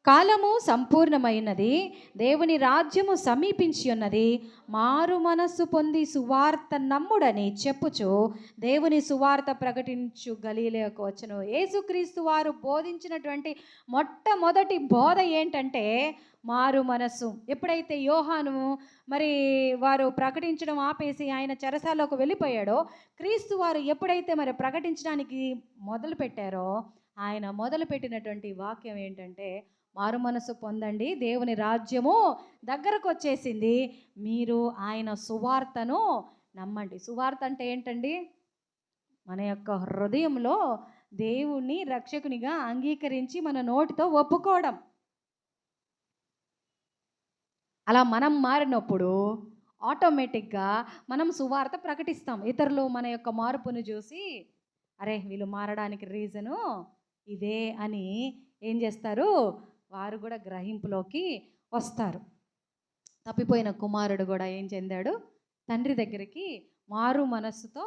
కాలము సంపూర్ణమైనది, దేవుని రాజ్యము సమీపించి ఉన్నది, మారు మనస్సు పొంది సువార్త నమ్ముడని చెప్పుచు దేవుని సువార్త ప్రకటించు గలీలయకు వచ్చెను. యేసుక్రీస్తు వారు బోధించినటువంటి మొట్టమొదటి బోధ ఏంటంటే మారు మనస్సు. ఎప్పుడైతే యోహాను మరి వారు ప్రకటించడం ఆపేసి ఆయన చెరసాలకు వెళ్ళిపోయాడో, క్రీస్తు వారు ఎప్పుడైతే మరి ప్రకటించడానికి మొదలు పెట్టారో ఆయన మొదలుపెట్టినటువంటి వాక్యం ఏంటంటే మారు మనసు పొందండి, దేవుని రాజ్యము దగ్గరకు వచ్చేసింది, మీరు ఆయన సువార్తను నమ్మండి. సువార్త అంటే ఏంటండి? మన యొక్క హృదయంలో దేవుణ్ణి రక్షకునిగా అంగీకరించి మన నోటితో ఒప్పుకోవడం. అలా మనం మారినప్పుడు ఆటోమేటిక్గా మనం సువార్త ప్రకటిస్తాం. ఇతరులు మన యొక్క మార్పును చూసి అరే వీళ్ళు మారడానికి రీజను ఇదే అని ఏం చేస్తారు? వారు కూడా గ్రహింపులోకి వస్తారు. తప్పిపోయిన కుమారుడు కూడా ఏం చెందాడు? తండ్రి దగ్గరికి మారు మనస్సుతో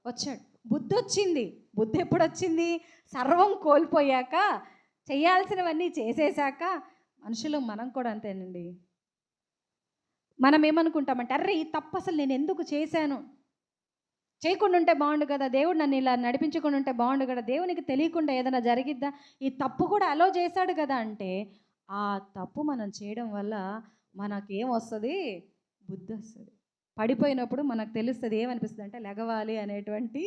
వచ్చాడు. బుద్ధి వచ్చింది. బుద్ధి ఎప్పుడు వచ్చింది? సర్వం కోల్పోయాక, చేయాల్సినవన్నీ చేసేసాక. మనుషులు మనం కూడా అంతేనండి. మనం ఏమనుకుంటామంటే అర్రే ఈ తప్పు అసలు నేను ఎందుకు చేశాను, చేయకుండా ఉంటే బాగుండు కదా, దేవుడు నన్ను ఇలా నడిపించకుండా ఉంటే బాగుండు కదా, దేవునికి తెలియకుండా ఏదైనా జరిగిద్దా, ఈ తప్పు కూడా అలో చేశాడు కదా అంటే ఆ తప్పు మనం చేయడం వల్ల మనకేం వస్తుంది? బుద్ధి వస్తుంది. పడిపోయినప్పుడు మనకు తెలుస్తుంది, ఏమనిపిస్తుంది అంటే లెగవాలి అనేటువంటి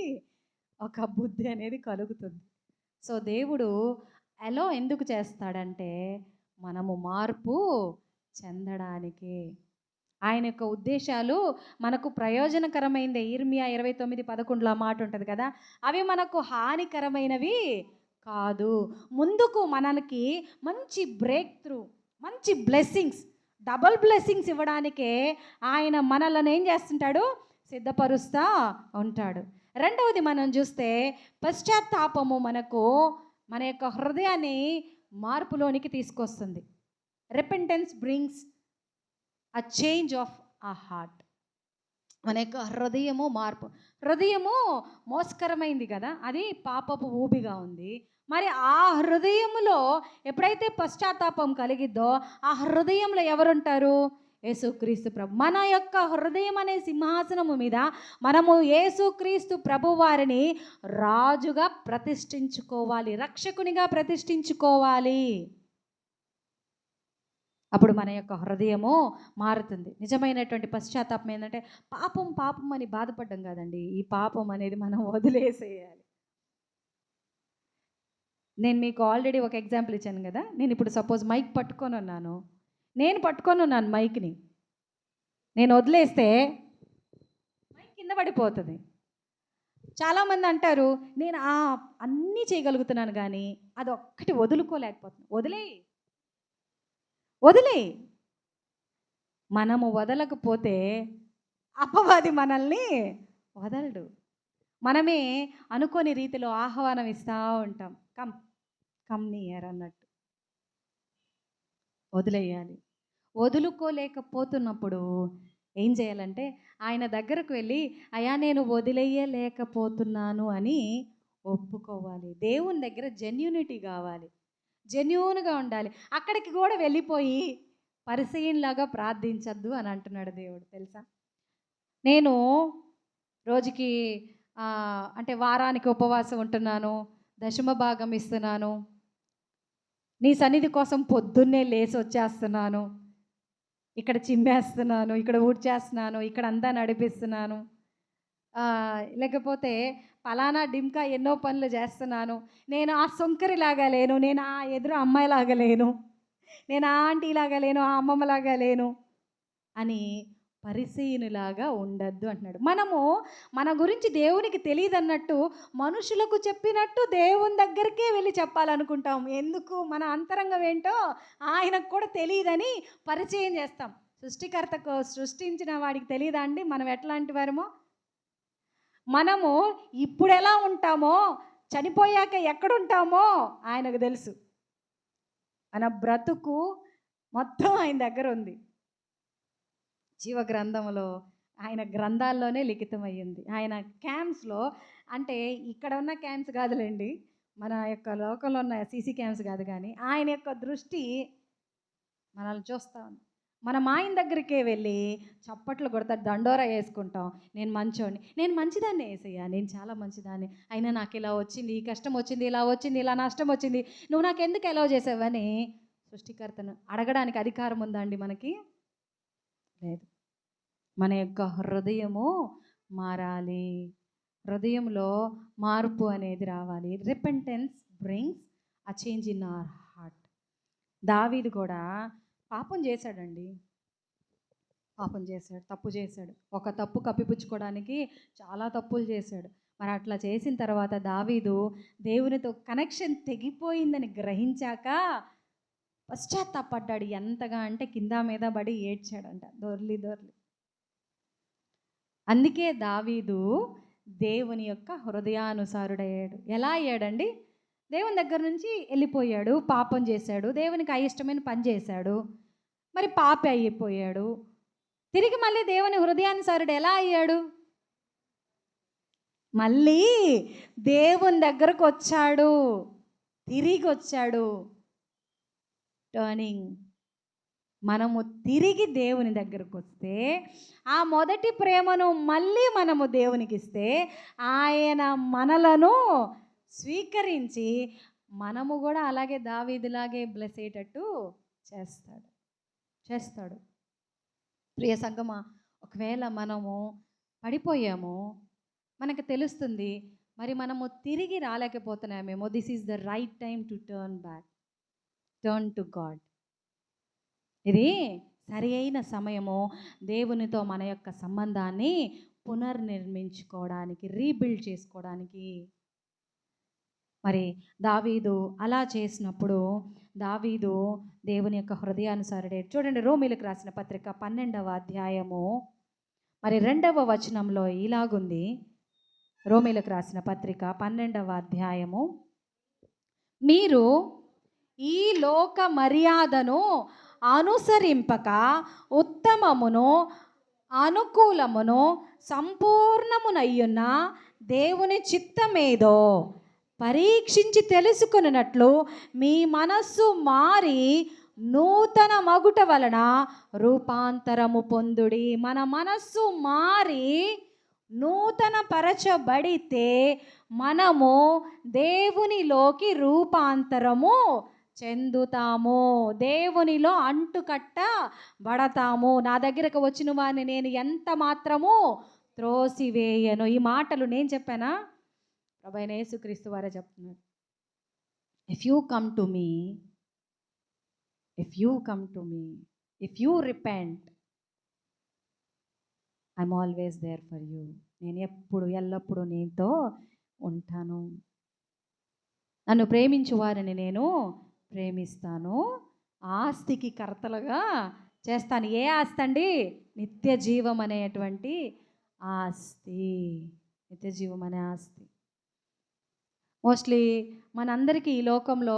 ఒక బుద్ధి అనేది కలుగుతుంది. సో దేవుడు అలో ఎందుకు చేస్తాడంటే మనము మార్పు చెందడానికి. ఆయన యొక్క ఉద్దేశాలు మనకు ప్రయోజనకరమైనదే. ఇర్మియా 29:11 ఆ మాట ఉంటుంది కదా, అవి మనకు హానికరమైనవి కాదు. ముందుకు మనకి మంచి బ్రేక్ త్రూ, మంచి బ్లెస్సింగ్స్, డబల్ బ్లెస్సింగ్స్ ఇవ్వడానికే ఆయన మనల్ని ఏం చేస్తుంటాడు? సిద్ధపరుస్తూ ఉంటాడు. రెండవది మనం చూస్తే పశ్చాత్తాపము మనకు మన యొక్క హృదయాన్ని మార్పులోనికి తీసుకొస్తుంది. Repentance brings a change of ఆ హార్ట్. మన యొక్క హృదయము మార్పు. హృదయము మోసకరమైంది కదా, అది పాపపు ఊబిగా ఉంది. మరి ఆ హృదయములో ఎప్పుడైతే పశ్చాత్తాపం కలిగిద్దో ఆ హృదయంలో ఎవరుంటారు? యేసుక్రీస్తు ప్రభు. మన యొక్క హృదయం అనే సింహాసనము మీద మనము యేసుక్రీస్తు ప్రభు వారిని రాజుగా ప్రతిష్ఠించుకోవాలి, రక్షకునిగా ప్రతిష్ఠించుకోవాలి. అప్పుడు మన యొక్క హృదయము మారుతుంది. నిజమైనటువంటి పశ్చాత్తాపం ఏంటంటే పాపం అని బాధపడ్డం కాదండి. ఈ పాపం అనేది మనం వదిలేసేయాలి. నేను మీకు ఆల్రెడీ ఒక ఎగ్జాంపుల్ ఇచ్చాను కదా. నేను ఇప్పుడు సపోజ్ మైక్ పట్టుకొని ఉన్నాను, మైక్ని నేను వదిలేస్తే మైక్ కింద పడిపోతుంది. చాలామంది అంటారు నేను అన్నీ చేయగలుగుతున్నాను కానీ అది ఒక్కటి వదులుకోలేకపోతున్నాను. వదిలే. మనము వదలకపోతే అపవాది మనల్ని వదలడు. మనమే అనుకోని రీతిలో ఆహ్వానం ఇస్తూ ఉంటాం, కమ్ నియర్ అన్నట్టు. వదిలేయాలి. వదులుకోలేకపోతున్నప్పుడు ఏం చేయాలంటే ఆయన దగ్గరకు వెళ్ళి అయ్యా నేను వదిలేయలేకపోతున్నాను అని ఒప్పుకోవాలి. దేవుని దగ్గర జెన్యూనిటీ కావాలి, జెన్యూన్గా ఉండాలి. అక్కడికి కూడా వెళ్ళిపోయి పరిసయ్యంలాగా ప్రార్థించద్దు అని అంటున్నాడు దేవుడు. తెలుసా, నేను రోజుకి అంటే వారానికి ఉపవాసం ఉంటున్నాను, దశమ భాగం ఇస్తున్నాను, నీ సన్నిధి కోసం పొద్దున్నే లేచి వచ్చేస్తున్నాను, ఇక్కడ చిమ్మేస్తున్నాను, ఇక్కడ ఊడ్చేస్తున్నాను, ఇక్కడ అంతా నడిపిస్తున్నాను, లేకపోతే ఫలానా డింకా ఎన్నో పనులు చేస్తున్నాను, నేను ఆ సొంకరిలాగా లేను, నేను ఆ ఎదురు అమ్మాయిలాగా లేను, నేను ఆ ఆంటీలాగా లేను, ఆ అమ్మమ్మలాగా లేను అని పరిసయ్యునిలాగా ఉండద్దు అంటున్నాడు. మనము మన గురించి దేవునికి తెలియదన్నట్టు, మనుషులకు చెప్పినట్టు దేవుని దగ్గరికే వెళ్ళి చెప్పాలనుకుంటాం. ఎందుకు? మన అంతరంగం ఏంటో ఆయనకు కూడా తెలియదని పరిచయం చేస్తాం. సృష్టికర్తకు సృష్టించిన వాడికి తెలియదా అండి మనం ఎట్లాంటి వారమో? మనము ఇప్పుడు ఎలా ఉంటామో, చనిపోయాక ఎక్కడుంటామో ఆయనకు తెలుసు. మన బ్రతుకు మొత్తం ఆయన దగ్గర ఉంది. జీవ గ్రంథంలో ఆయన గ్రంథాల్లోనే లిఖితమయ్యింది. ఆయన క్యాంప్స్లో, అంటే ఇక్కడ ఉన్న క్యాంప్స్ కాదులేండి, మన యొక్క లోకంలో ఉన్న సీసీ క్యాంప్స్ కాదు, కానీ ఆయన యొక్క దృష్టి మనల్ని చూస్తా ఉంది. మనం ఆయన దగ్గరికే వెళ్ళి చప్పట్లు కొడతా, దండోరా వేసుకుంటాం. నేను మంచోని, నేను మంచిదాన్ని యేసయ్యా, నేను చాలా మంచిదాన్ని, అయినా నాకు ఇలా వచ్చింది, ఈ కష్టం వచ్చింది, ఇలా వచ్చింది, ఇలా నష్టం వచ్చింది, నువ్వు నాకు ఎందుకు ఎలా చేసావని సృష్టికర్తను అడగడానికి అధికారం ఉందా అండి మనకి? లేదు. మన యొక్క హృదయము మారాలి. హృదయంలో మార్పు అనేది రావాలి. Repentance brings a change in our heart. దావీదు కూడా పాపం చేశాడండి, పాపం చేశాడు, తప్పు చేశాడు. ఒక తప్పు కప్పిపుచ్చుకోవడానికి చాలా తప్పులు చేశాడు. మరి అట్లా చేసిన తర్వాత దావీదు దేవునితో కనెక్షన్ తెగిపోయిందని గ్రహించాక పశ్చాత్తాపడ్డాడు. ఎంతగా అంటే కింద మీద పడి ఏడ్చాడంట, దొర్లి దొర్లి. అందుకే దావీదు దేవుని యొక్క హృదయానుసారుడయ్యాడు. ఎలా అయ్యాడండి? దేవుని దగ్గర నుంచి వెళ్ళిపోయాడు, పాపం చేశాడు, దేవునికి అయిష్టమైన పని చేశాడు, మరి పాపి అయిపోయాడు. తిరిగి మళ్ళీ దేవుని హృదయానుసారుడు ఎలా అయ్యాడు? మళ్ళీ దేవుని దగ్గరకు వచ్చాడు, తిరిగి వచ్చాడు. టర్నింగ్. మనము తిరిగి దేవుని దగ్గరకు వస్తే, ఆ మొదటి ప్రేమను మళ్ళీ మనము దేవునికి ఇస్తే, ఆయన మనలను స్వీకరించి మనము కూడా అలాగే దావీదులాగే బ్లెస్ అయ్యేటట్టు చేస్తాడు. ప్రియ సంగమా, ఒకవేళ మనము పడిపోయాము, మనకు తెలుస్తుంది, మరి మనము తిరిగి రాలేకపోతున్నామేమో. This is the right time to turn to God. ఇది సరి అయిన సమయము దేవునితో మన యొక్క సంబంధాన్ని పునర్నిర్మించుకోవడానికి, రీబిల్డ్ చేసుకోవడానికి. మరి దావీదు అలా చేసినప్పుడు దావీదు దేవుని యొక్క హృదయానుసారుడే. చూడండి, రోమీలకు రాసిన పత్రిక 12వ అధ్యాయము మరి 2వ వచనంలో ఇలాగుంది. రోమీలకు రాసిన పత్రిక 12వ అధ్యాయము, మీరు ఈ లోక మర్యాదను అనుసరింపక ఉత్తమమును అనుకూలమును సంపూర్ణమునయ్యున్న దేవుని చిత్తమేదో పరీక్షించి తెలుసుకున్నట్లు మీ మనస్సు మారి నూతన మగుట వలన రూపాంతరము పొందుడి. మన మనస్సు మారి నూతన పరచబడితే మనము దేవునిలోకి రూపాంతరము చెందుతాము, దేవునిలో అంటుకట్టబడతాము. నా దగ్గరకు వచ్చిన వారిని నేను ఎంత మాత్రము త్రోసివేయను. ఈ మాటలు నేను చెప్పానా? ప్రభువైన యేసుక్రీస్తు వారే చెప్తున్నారు. If you come to me, if you repent, I'm always there for you. నేను ఎప్పుడు ఎల్లప్పుడూ నీతో ఉంటాను. నన్ను ప్రేమించు వారిని నేను ప్రేమిస్తాను, ఆస్తికి కర్తలుగా చేస్తాను. ఏ ఆస్తి అండి? నిత్య జీవం అనేటువంటి ఆస్తి. నిత్య జీవం అనే ఆస్తి. మోస్ట్లీ మనందరికీ ఈ లోకంలో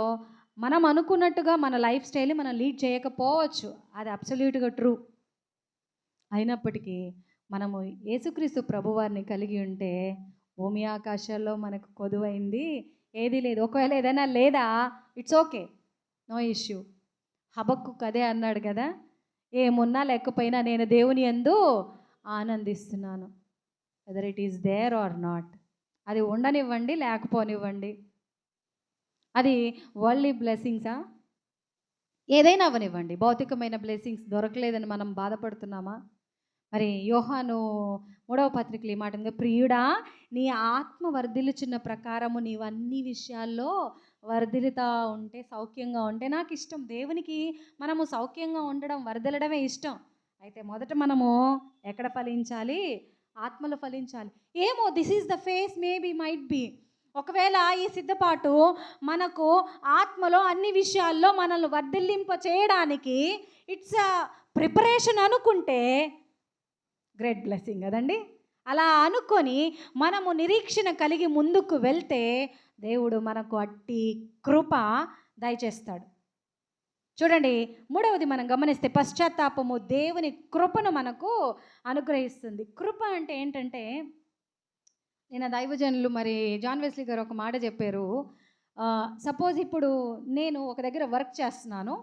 మనం అనుకున్నట్టుగా మన లైఫ్ స్టైల్ మనం లీడ్ చేయకపోవచ్చు, అది అబ్సల్యూట్గా ట్రూ. అయినప్పటికీ మనము యేసుక్రీస్తు ప్రభువారిని కలిగి ఉంటే భూమి ఆకాశాల్లో మనకు కొదువైంది ఏదీ లేదు. ఒకవేళ ఏదైనా లేదా, ఇట్స్ ఓకే, నో ఇష్యూ. హబక్కుకు అదే అన్నాడు కదా, ఏమున్నా లేకపోయినా నేను దేవుని యందు ఆనందిస్తున్నాను. Whether it is there or not, అది ఉండనివ్వండి లేకపోనివ్వండి, అది వరల్డ్లీ బ్లెస్సింగ్సా, ఏదైనా అవనివ్వండి. భౌతికమైన బ్లెస్సింగ్స్ దొరకలేదని మనం బాధపడుతున్నామా? మరి యోహాను 3వ పత్రికలు ఈ మాట ఉంది, ప్రియుడా నీ ఆత్మ వర్ధిల్లుచున్న ప్రకారము నీవు అన్ని విషయాల్లో వర్ధిల్లుతా ఉంటే, సౌఖ్యంగా ఉంటే నాకు ఇష్టం. దేవునికి మనము సౌఖ్యంగా ఉండడం, వర్ధిల్లడమే ఇష్టం. అయితే మొదట మనము ఎక్కడ ఫలించాలి? ఆత్మలో ఫలించాలి. ఏమో this is the face maybe might be. ఒకవేళ ఈ సిద్ధపాటు మనకు ఆత్మలో అన్ని విషయాల్లో మనల్ని వర్ధిల్లింప చేయడానికి ఇట్స్ అ ప్రిపరేషన్ అనుకుంటే గ్రేట్ బ్లెస్సింగ్ కదండి. అలా అనుకొని మనము నిరీక్షణ కలిగి ముందుకు వెళ్తే దేవుడు మనకు అట్టి కృప దయచేస్తాడు. చూడండి, మూడవది మనం గమనిస్తే పశ్చాత్తాపము దేవుని కృపను మనకు అనుగ్రహిస్తుంది. కృప అంటే ఏంటంటే, నేను దైవజనులు మరి జాన్ వెస్లీ గారు ఒక మాట చెప్పారు. సపోజ్ ఇప్పుడు నేను ఒక దగ్గర వర్క్ చేస్తున్నాను,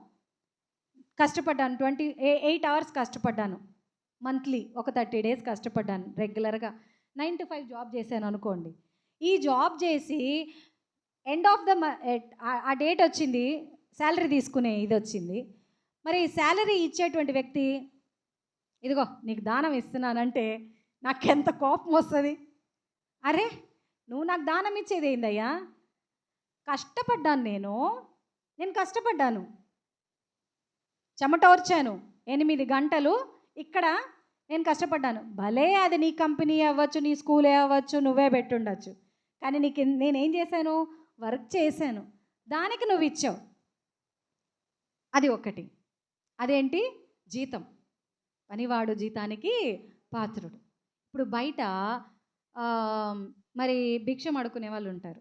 కష్టపడ్డాను, 28 అవర్స్ కష్టపడ్డాను, మంత్లీ ఒక 30 డేస్ కష్టపడ్డాను రెగ్యులర్గా 9 to 5 జాబ్ చేశాను అనుకోండి. ఈ జాబ్ చేసి ఎండ్ ఆఫ్ ద ఆ డేట్ వచ్చింది, శాలరీ తీసుకునే ఇది వచ్చింది. మరి శాలరీ ఇచ్చేటువంటి వ్యక్తి ఇదిగో నీకు దానం ఇస్తున్నానంటే నాకెంత కోపం వస్తుంది. అరే నువ్వు నాకు దానం ఇచ్చేది ఏందయ్యా? కష్టపడ్డాను, నేను కష్టపడ్డాను, చెమటోర్చాను 8 గంటలు ఇక్కడ నేను కష్టపడ్డాను. భలే అది నీ కంపెనీ అవ్వచ్చు, నీ స్కూలే అవ్వచ్చు, నువ్వే పెట్టుండొచ్చు, కానీ నేనేం చేశాను? వర్క్ చేశాను, దానికి నువ్వు ఇచ్చావు. అది ఒకటి. అదేంటి? జీతం. పనివాడు జీతానికి పాత్రుడు. ఇప్పుడు బయట మరి భిక్షం అడుకునే వాళ్ళు ఉంటారు.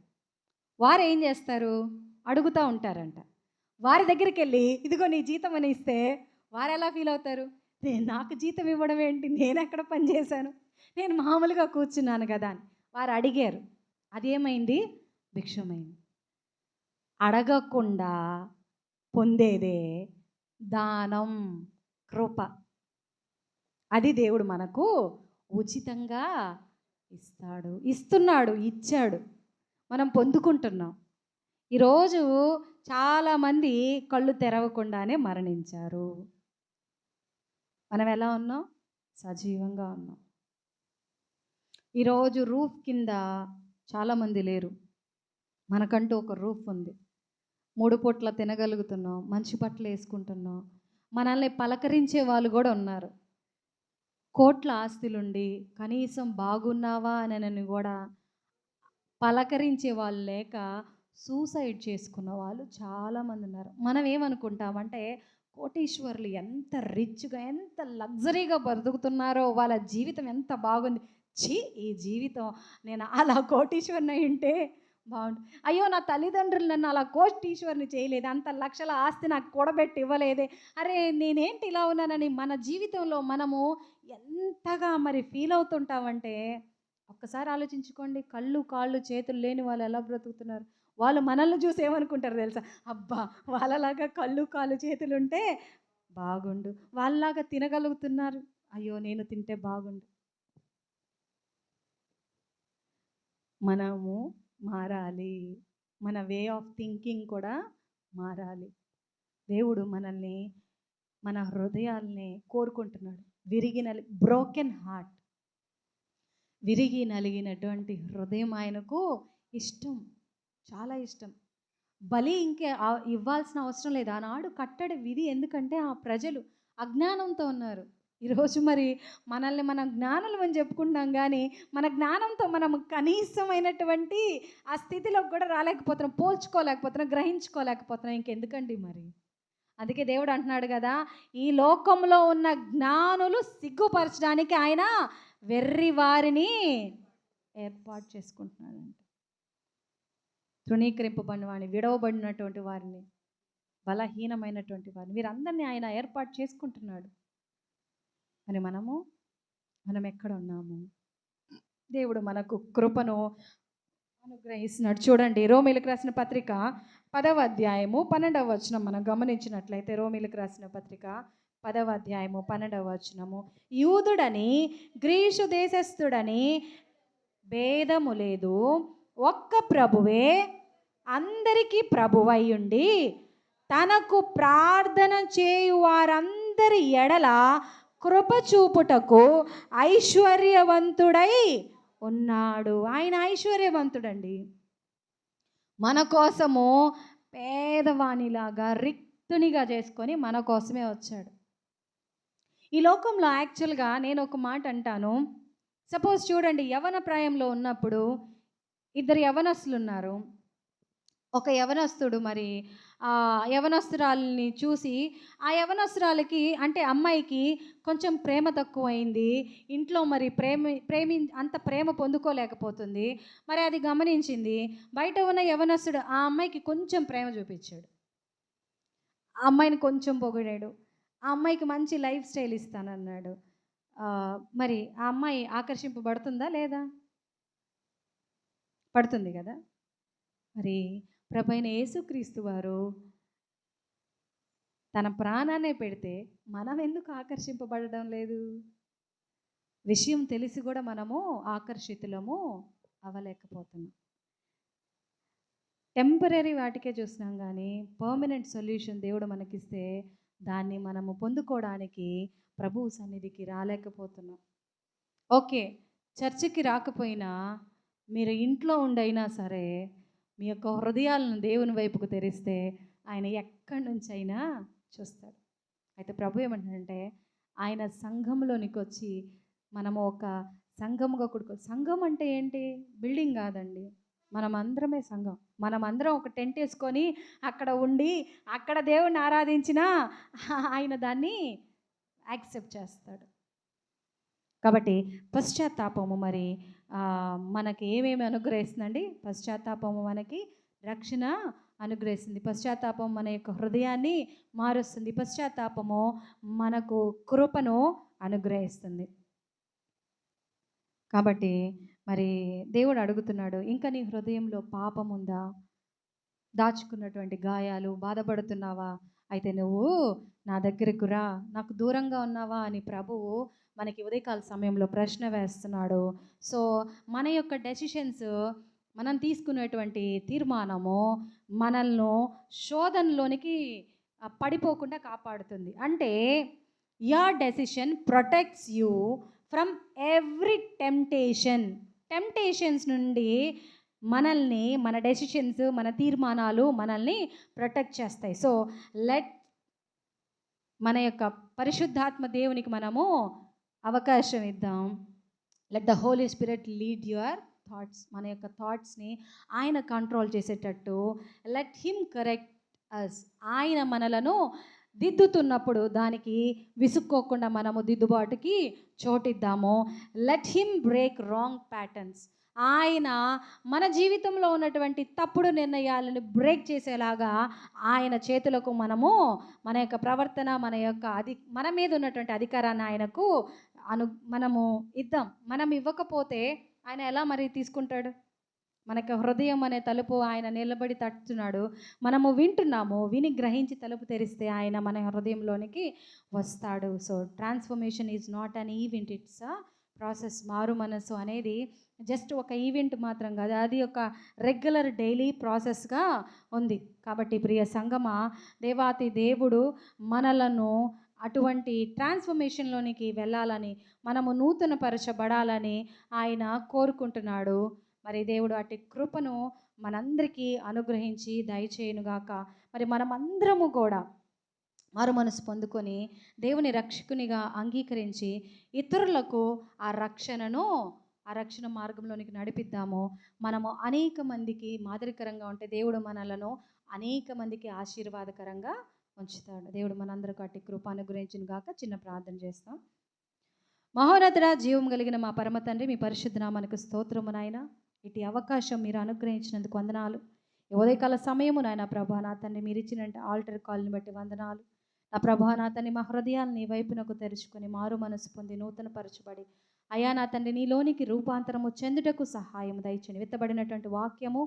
వారు ఏం చేస్తారు? అడుగుతూ ఉంటారంట. వారి దగ్గరికి వెళ్ళి ఇదిగో నీ జీతం అని ఇస్తే వారు ఎలా ఫీల్ అవుతారు? నాకు జీతం ఇవ్వడం ఏంటి, నేను ఎక్కడ పని చేశాను, నేను మామూలుగా కూర్చున్నాను కదా అని వారు అడిగారు. అదేమైంది? భిక్షమైంది. అడగకుండా పొందేదే దానం, కృప. అది దేవుడు మనకు ఉచితంగా ఇస్తున్నాడు, ఇచ్చాడు, మనం పొందుకుంటున్నాం. ఈరోజు చాలామంది కళ్ళు తెరవకుండానే మరణించారు. మనం ఎలా ఉన్నాం? సజీవంగా ఉన్నాం. ఈరోజు రూఫ్ కింద చాలామంది లేరు, మనకంటూ ఒక రూఫ్ ఉంది. 3 పూట్ల తినగలుగుతున్నాం, మంచి బట్టలు వేసుకుంటున్నాం, మనల్ని పలకరించే వాళ్ళు కూడా ఉన్నారు. కోట్ల ఆస్తులుండి కనీసం బాగున్నావా అని కూడా పలకరించే వాళ్ళు లేక సూసైడ్ చేసుకున్న వాళ్ళు చాలామంది ఉన్నారు. మనం ఏమనుకుంటామంటే కోటీశ్వరులు ఎంత రిచ్గా, ఎంత లగ్జరీగా బ్రతుకుతున్నారో, వాళ్ళ జీవితం ఎంత బాగుంది, ఈ జీవితం నేను అలా కోటీశ్వరిని ఉంటే బాగుండు, అయ్యో నా తల్లిదండ్రులు నన్ను అలా కోటీశ్వరిని చేయలేదు, అంత లక్షల ఆస్తి నాకు కూడబెట్టి ఇవ్వలేదే, అరే నేనేంటి ఇలా ఉన్నానని మన జీవితంలో మనము ఎంతగా మరి ఫీల్ అవుతుంటామంటే ఒక్కసారి ఆలోచించుకోండి. కళ్ళు కాళ్ళు చేతులు లేని వాళ్ళు ఎలా బ్రతుకుతున్నారు? వాళ్ళు మనల్ని చూసి ఏమనుకుంటారు తెలుసా? అబ్బా వాళ్ళలాగా కళ్ళు కాళ్ళు చేతులు ఉంటే బాగుండు, వాళ్ళలాగా తినగలుగుతున్నారు, అయ్యో నేను తింటే బాగుండు. మనము మారాలి, మన వే ఆఫ్ థింకింగ్ కూడా మారాలి. దేవుడు మనల్ని, మన హృదయాల్ని కోరుకుంటున్నాడు. బ్రోకెన్ హార్ట్, విరిగి నలిగినటువంటి హృదయం ఆయనకు ఇష్టం, చాలా ఇష్టం. బలి ఇంకే ఇవ్వాల్సిన అవసరం లేదు. ఆనాడు కట్టడి విధి, ఎందుకంటే ఆ ప్రజలు అజ్ఞానంతో ఉన్నారు. ఈరోజు మరి మనల్ని మనం జ్ఞానులు అని చెప్పుకుంటాం, కానీ మన జ్ఞానంతో మనం కనీసమైనటువంటి ఆ స్థితిలోకి కూడా రాలేకపోతున్నాం, పోల్చుకోలేకపోతున్నాం, గ్రహించుకోలేకపోతున్నాం. ఇంకెందుకండి మరి? అందుకే దేవుడు అంటున్నాడు కదా, ఈ లోకంలో ఉన్న జ్ఞానులు సిగ్గుపరచడానికి ఆయన వెర్రి వారిని ఏర్పాటు చేసుకుంటున్నాడంట. తృణీకరింపబడిన వారిని, విడవబడినటువంటి వారిని, బలహీనమైనటువంటి వారిని, వీరందరినీ ఆయన ఏర్పాటు చేసుకుంటున్నాడు. అని మనం ఎక్కడ ఉన్నాము? దేవుడు మనకు కృపను అనుగ్రహిస్తున్నాడు. చూడండి, రోమీలకు రాసిన పత్రిక 10వ అధ్యాయము 12వ వచనం మనం గమనించినట్లయితే, రోమీలకు రాసిన పత్రిక 10వ అధ్యాయము 12వ వచనము, యూదుడని గ్రీసు దేశస్థుడని భేదము లేదు, ఒక్క ప్రభువే అందరికీ ప్రభువై ఉండి తనకు ప్రార్థన చేయు వారందరి ఎడల కృప చూపుటకు ఐశ్వర్యవంతుడై ఉన్నాడు. ఆయన ఐశ్వర్యవంతుడండి. మన కోసము పేదవాణిలాగా రిక్తునిగా చేసుకొని మన కోసమే వచ్చాడు. ఈ లోకంలో యాక్చువల్‌గా నేను ఒక మాట అంటాను. సపోజ్ చూడండి, యవ్వన ప్రాయంలో ఉన్నప్పుడు ఇద్దరు యవ్వనస్తులున్నారు. ఒక యవ్వనస్తుడు మరి యవ్వనస్తురాలిని చూసి, ఆ యవ్వనస్తురాలికి అంటే అమ్మాయికి కొంచెం ప్రేమ తక్కువయింది. ఇంట్లో మరి అంత ప్రేమ పొందుకోలేకపోతుంది. మరి అది గమనించింది. బయట ఉన్న యవ్వనస్తుడు ఆ అమ్మాయికి కొంచెం ప్రేమ చూపిచ్చాడు. ఆ అమ్మాయిని కొంచెం పొగిడాడు. ఆ అమ్మాయికి మంచి లైఫ్ స్టైల్ ఇస్తానన్నాడు. మరి ఆ అమ్మాయి ఆకర్షింపబడుతుందా లేదా? పడుతుంది గదా! మరి ప్రభైన యేసుక్రీస్తు వారు తన ప్రాణాన్నే పెడితే మనం ఎందుకు ఆకర్షింపబడడం లేదు? విషయం తెలిసి కూడా మనము ఆకర్షితులము అవ్వలేకపోతున్నాం. టెంపరరీ వాటికే చూస్తున్నాం గానీ, పర్మనెంట్ సొల్యూషన్ దేవుడు మనకిస్తే దాన్ని మనము పొందుకోవడానికి ప్రభువు సన్నిధికి రాలేకపోతున్నాం. ఓకే. చర్చికి రాకపోయినా మీరు ఇంట్లో ఉండైనా సరే, మీ యొక్క హృదయాలను దేవుని వైపుకు తెరిస్తే ఆయన ఎక్కడి నుంచైనా చూస్తాడు. అయితే ప్రభు ఏమంటున్నాడంటే, ఆయన సంఘంలోనికొచ్చి మనము ఒక సంఘముగా సంఘం అంటే ఏంటి? బిల్డింగ్ కాదండి. మనమందరమే సంఘం. మనమందరం ఒక టెంట్ ఏసుకొని అక్కడ ఉండి, అక్కడ దేవుడిని ఆరాధించినా ఆయన దాన్ని యాక్సెప్ట్ చేస్తాడు. కాబట్టి పశ్చాత్తాపము మరి మనకి ఏమేమి అనుగ్రహిస్తుందండి? పశ్చాత్తాపము మనకి రక్షణ అనుగ్రహిస్తుంది. పశ్చాత్తాపం మన యొక్క హృదయాన్ని మారుస్తుంది. పశ్చాత్తాపము మనకు కృపను అనుగ్రహిస్తుంది. కాబట్టి మరి దేవుడు అడుగుతున్నాడు, ఇంకా నీ హృదయంలో పాపం ఉందా? దాచుకున్నటువంటి గాయాలు, బాధపడుతున్నావా? అయితే నువ్వు నా దగ్గరకు రా, నాకు దూరంగా ఉన్నావా అని ప్రభువు మనకి ఉదయకాల సమయంలో ప్రశ్న వేస్తున్నాడు. సో మన యొక్క డెసిషన్స్, మనం తీసుకునేటువంటి తీర్మానము మనల్ని శోధనలోనికి పడిపోకుండా కాపాడుతుంది. అంటే your decision protects you from every temptations నుండి మనల్ని, మన డెసిషన్స్, మన తీర్మానాలు మనల్ని ప్రొటెక్ట్ చేస్తాయి. సో మన యొక్క పరిశుద్ధాత్మ దేవునికి మనము అవకాశం ఇద్దాం. Let the holy spirit lead your thoughts. మన యొక్క థాట్స్ని ఆయన కంట్రోల్ చేసేటట్టు లెట్ హిమ్ కరెక్ట్ అస్. ఆయన మనలను దిద్దుతున్నప్పుడు దానికి విసుక్కోకుండా మనము దిద్దుబాటుకి చోటిద్దాము. Let him break wrong patterns. ఆయన మన జీవితంలో ఉన్నటువంటి తప్పుడు నిర్ణయాలను బ్రేక్ చేసేలాగా ఆయన చేతులకు మనము మన యొక్క ప్రవర్తన, మన మీద ఉన్నటువంటి అధికారాన్ని ఆయనకు మనము ఇద్దాం. మనం ఇవ్వకపోతే ఆయన ఎలా మరి తీసుకుంటాడు? మనకు హృదయం అనే తలుపు ఆయన నిలబడి తట్టుతున్నాడు. మనము వింటున్నాము, విని గ్రహించి తలుపు తెరిస్తే ఆయన మన హృదయంలోనికి వస్తాడు. So transformation is not an event, it's a process. మారు మనసు అనేది జస్ట్ ఒక ఈవెంట్ మాత్రం కాదు, అది ఒక రెగ్యులర్ డైలీ ప్రాసెస్గా ఉంది. కాబట్టి ప్రియ సంగమా, దేవాతి దేవుడు మనలను అటువంటి ట్రాన్స్ఫర్మేషన్లోనికి వెళ్ళాలని, మనము నూతనపరచబడాలని ఆయన కోరుకుంటున్నాడు. మరి దేవుడు అట్టి కృపను మనందరికీ అనుగ్రహించి దయచేయునుగాక. మరి మనమందరము కూడా మారు మనసు పొందుకొని దేవుని రక్షకునిగా అంగీకరించి ఇతరులకు ఆ రక్షణ మార్గంలోనికి నడిపిద్దాము. మనము అనేక మందికి మాదిరికరంగా ఉంటే దేవుడు మనలను అనేక మందికి ఆశీర్వాదకరంగా ఉంచుతాడు. దేవుడు మనందరికీ అట్టి కృప అనుగ్రహించును గాక. చిన్న ప్రార్థన చేస్తాం. మహోన్నతుడా, జీవం కలిగిన మా పరమ తండ్రి, మీ పరిశుద్ధ నామానికి స్తోత్రము నాయన. ఇటు అవకాశం మీరు అనుగ్రహించినందుకు వందనాలు. ఉదయకాల సమయము నాయన ప్రభా నా తండ్రి, మీరు ఇచ్చిన ఆల్టర్ కాల్ని బట్టి వందనాలు. నా ప్రభా నా తండ్రి, మా హృదయాన్ని వైపునకు తెరుచుకొని మారు మనసు పొంది నూతన పరచబడి అయా నా తండ్రి నీలోనికి రూపాంతరము చెందుటకు సహాయం దయచండి. విత్తబడినటువంటి వాక్యము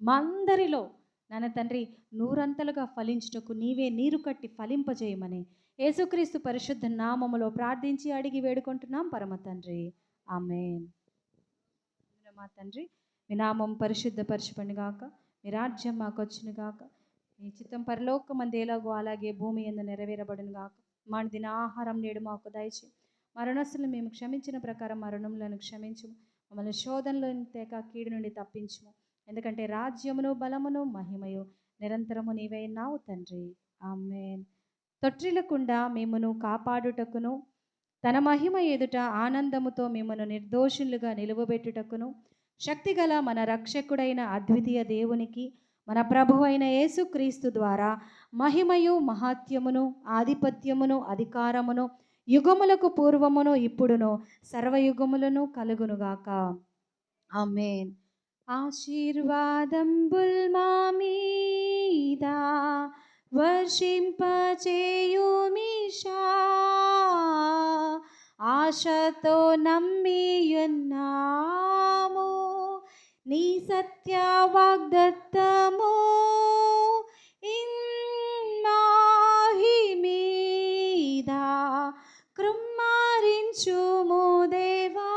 మా అందరిలో నాన్న తండ్రి నూరంతలుగా ఫలించుటకు నీవే నీరు కట్టి ఫలింపజేయమని యేసుక్రీస్తు పరిశుద్ధ నామములో ప్రార్థించి అడిగి వేడుకుంటున్నాం పరమ తండ్రి, ఆమేన్. మా తండ్రి, మీ నామం పరిశుద్ధపరచబడును గాక, మీ రాజ్యం మాకు వచ్చును గాక, మీ చిత్తం పరలోకమందు ఎలాగో అలాగే భూమి యందు నెరవేరబడును గాక. మా దిన ఆహారం నేడు మాకు దయచేయి. మరణస్తులను మేము క్షమించిన ప్రకారం మరణములను క్షమించుము. మమ్మల్ని శోధనలో తేక కీడు నుండి తప్పించుము. ఎందుకంటే రాజ్యమును, బలమును, మహిమయు నిరంతరము నీవే ఉన్నావు తండ్రి, ఆమేన్. తొట్టిల్లకుండా మిమ్మును కాపాడుటకును తన మహిమ ఎదుట ఆనందముతో మిమ్మను నిర్దోషులుగా నిలువబెట్టుటకును శక్తిగల మన రక్షకుడైన అద్వితీయ దేవునికి మన ప్రభువైన యేసుక్రీస్తు ద్వారా మహిమయు మహాత్యమును ఆధిపత్యమును అధికారమును యుగములకు పూర్వమును ఇప్పుడును సర్వయుగములను కలుగునుగాక. ఆమేన్. ఆశీర్వాదంబుల్ మా మీద వర్షింపచేయుమీశా, ఆశతో నమ్మియున్నాము నీ సత్య వాగ్దత్తము. ఇన్నాహి మీద కృమ్మారించుము దేవా,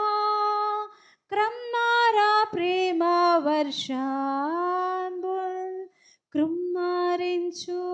క్రమ్మారా ప్రేమ వర్షంబుల్ కృమ్మారించు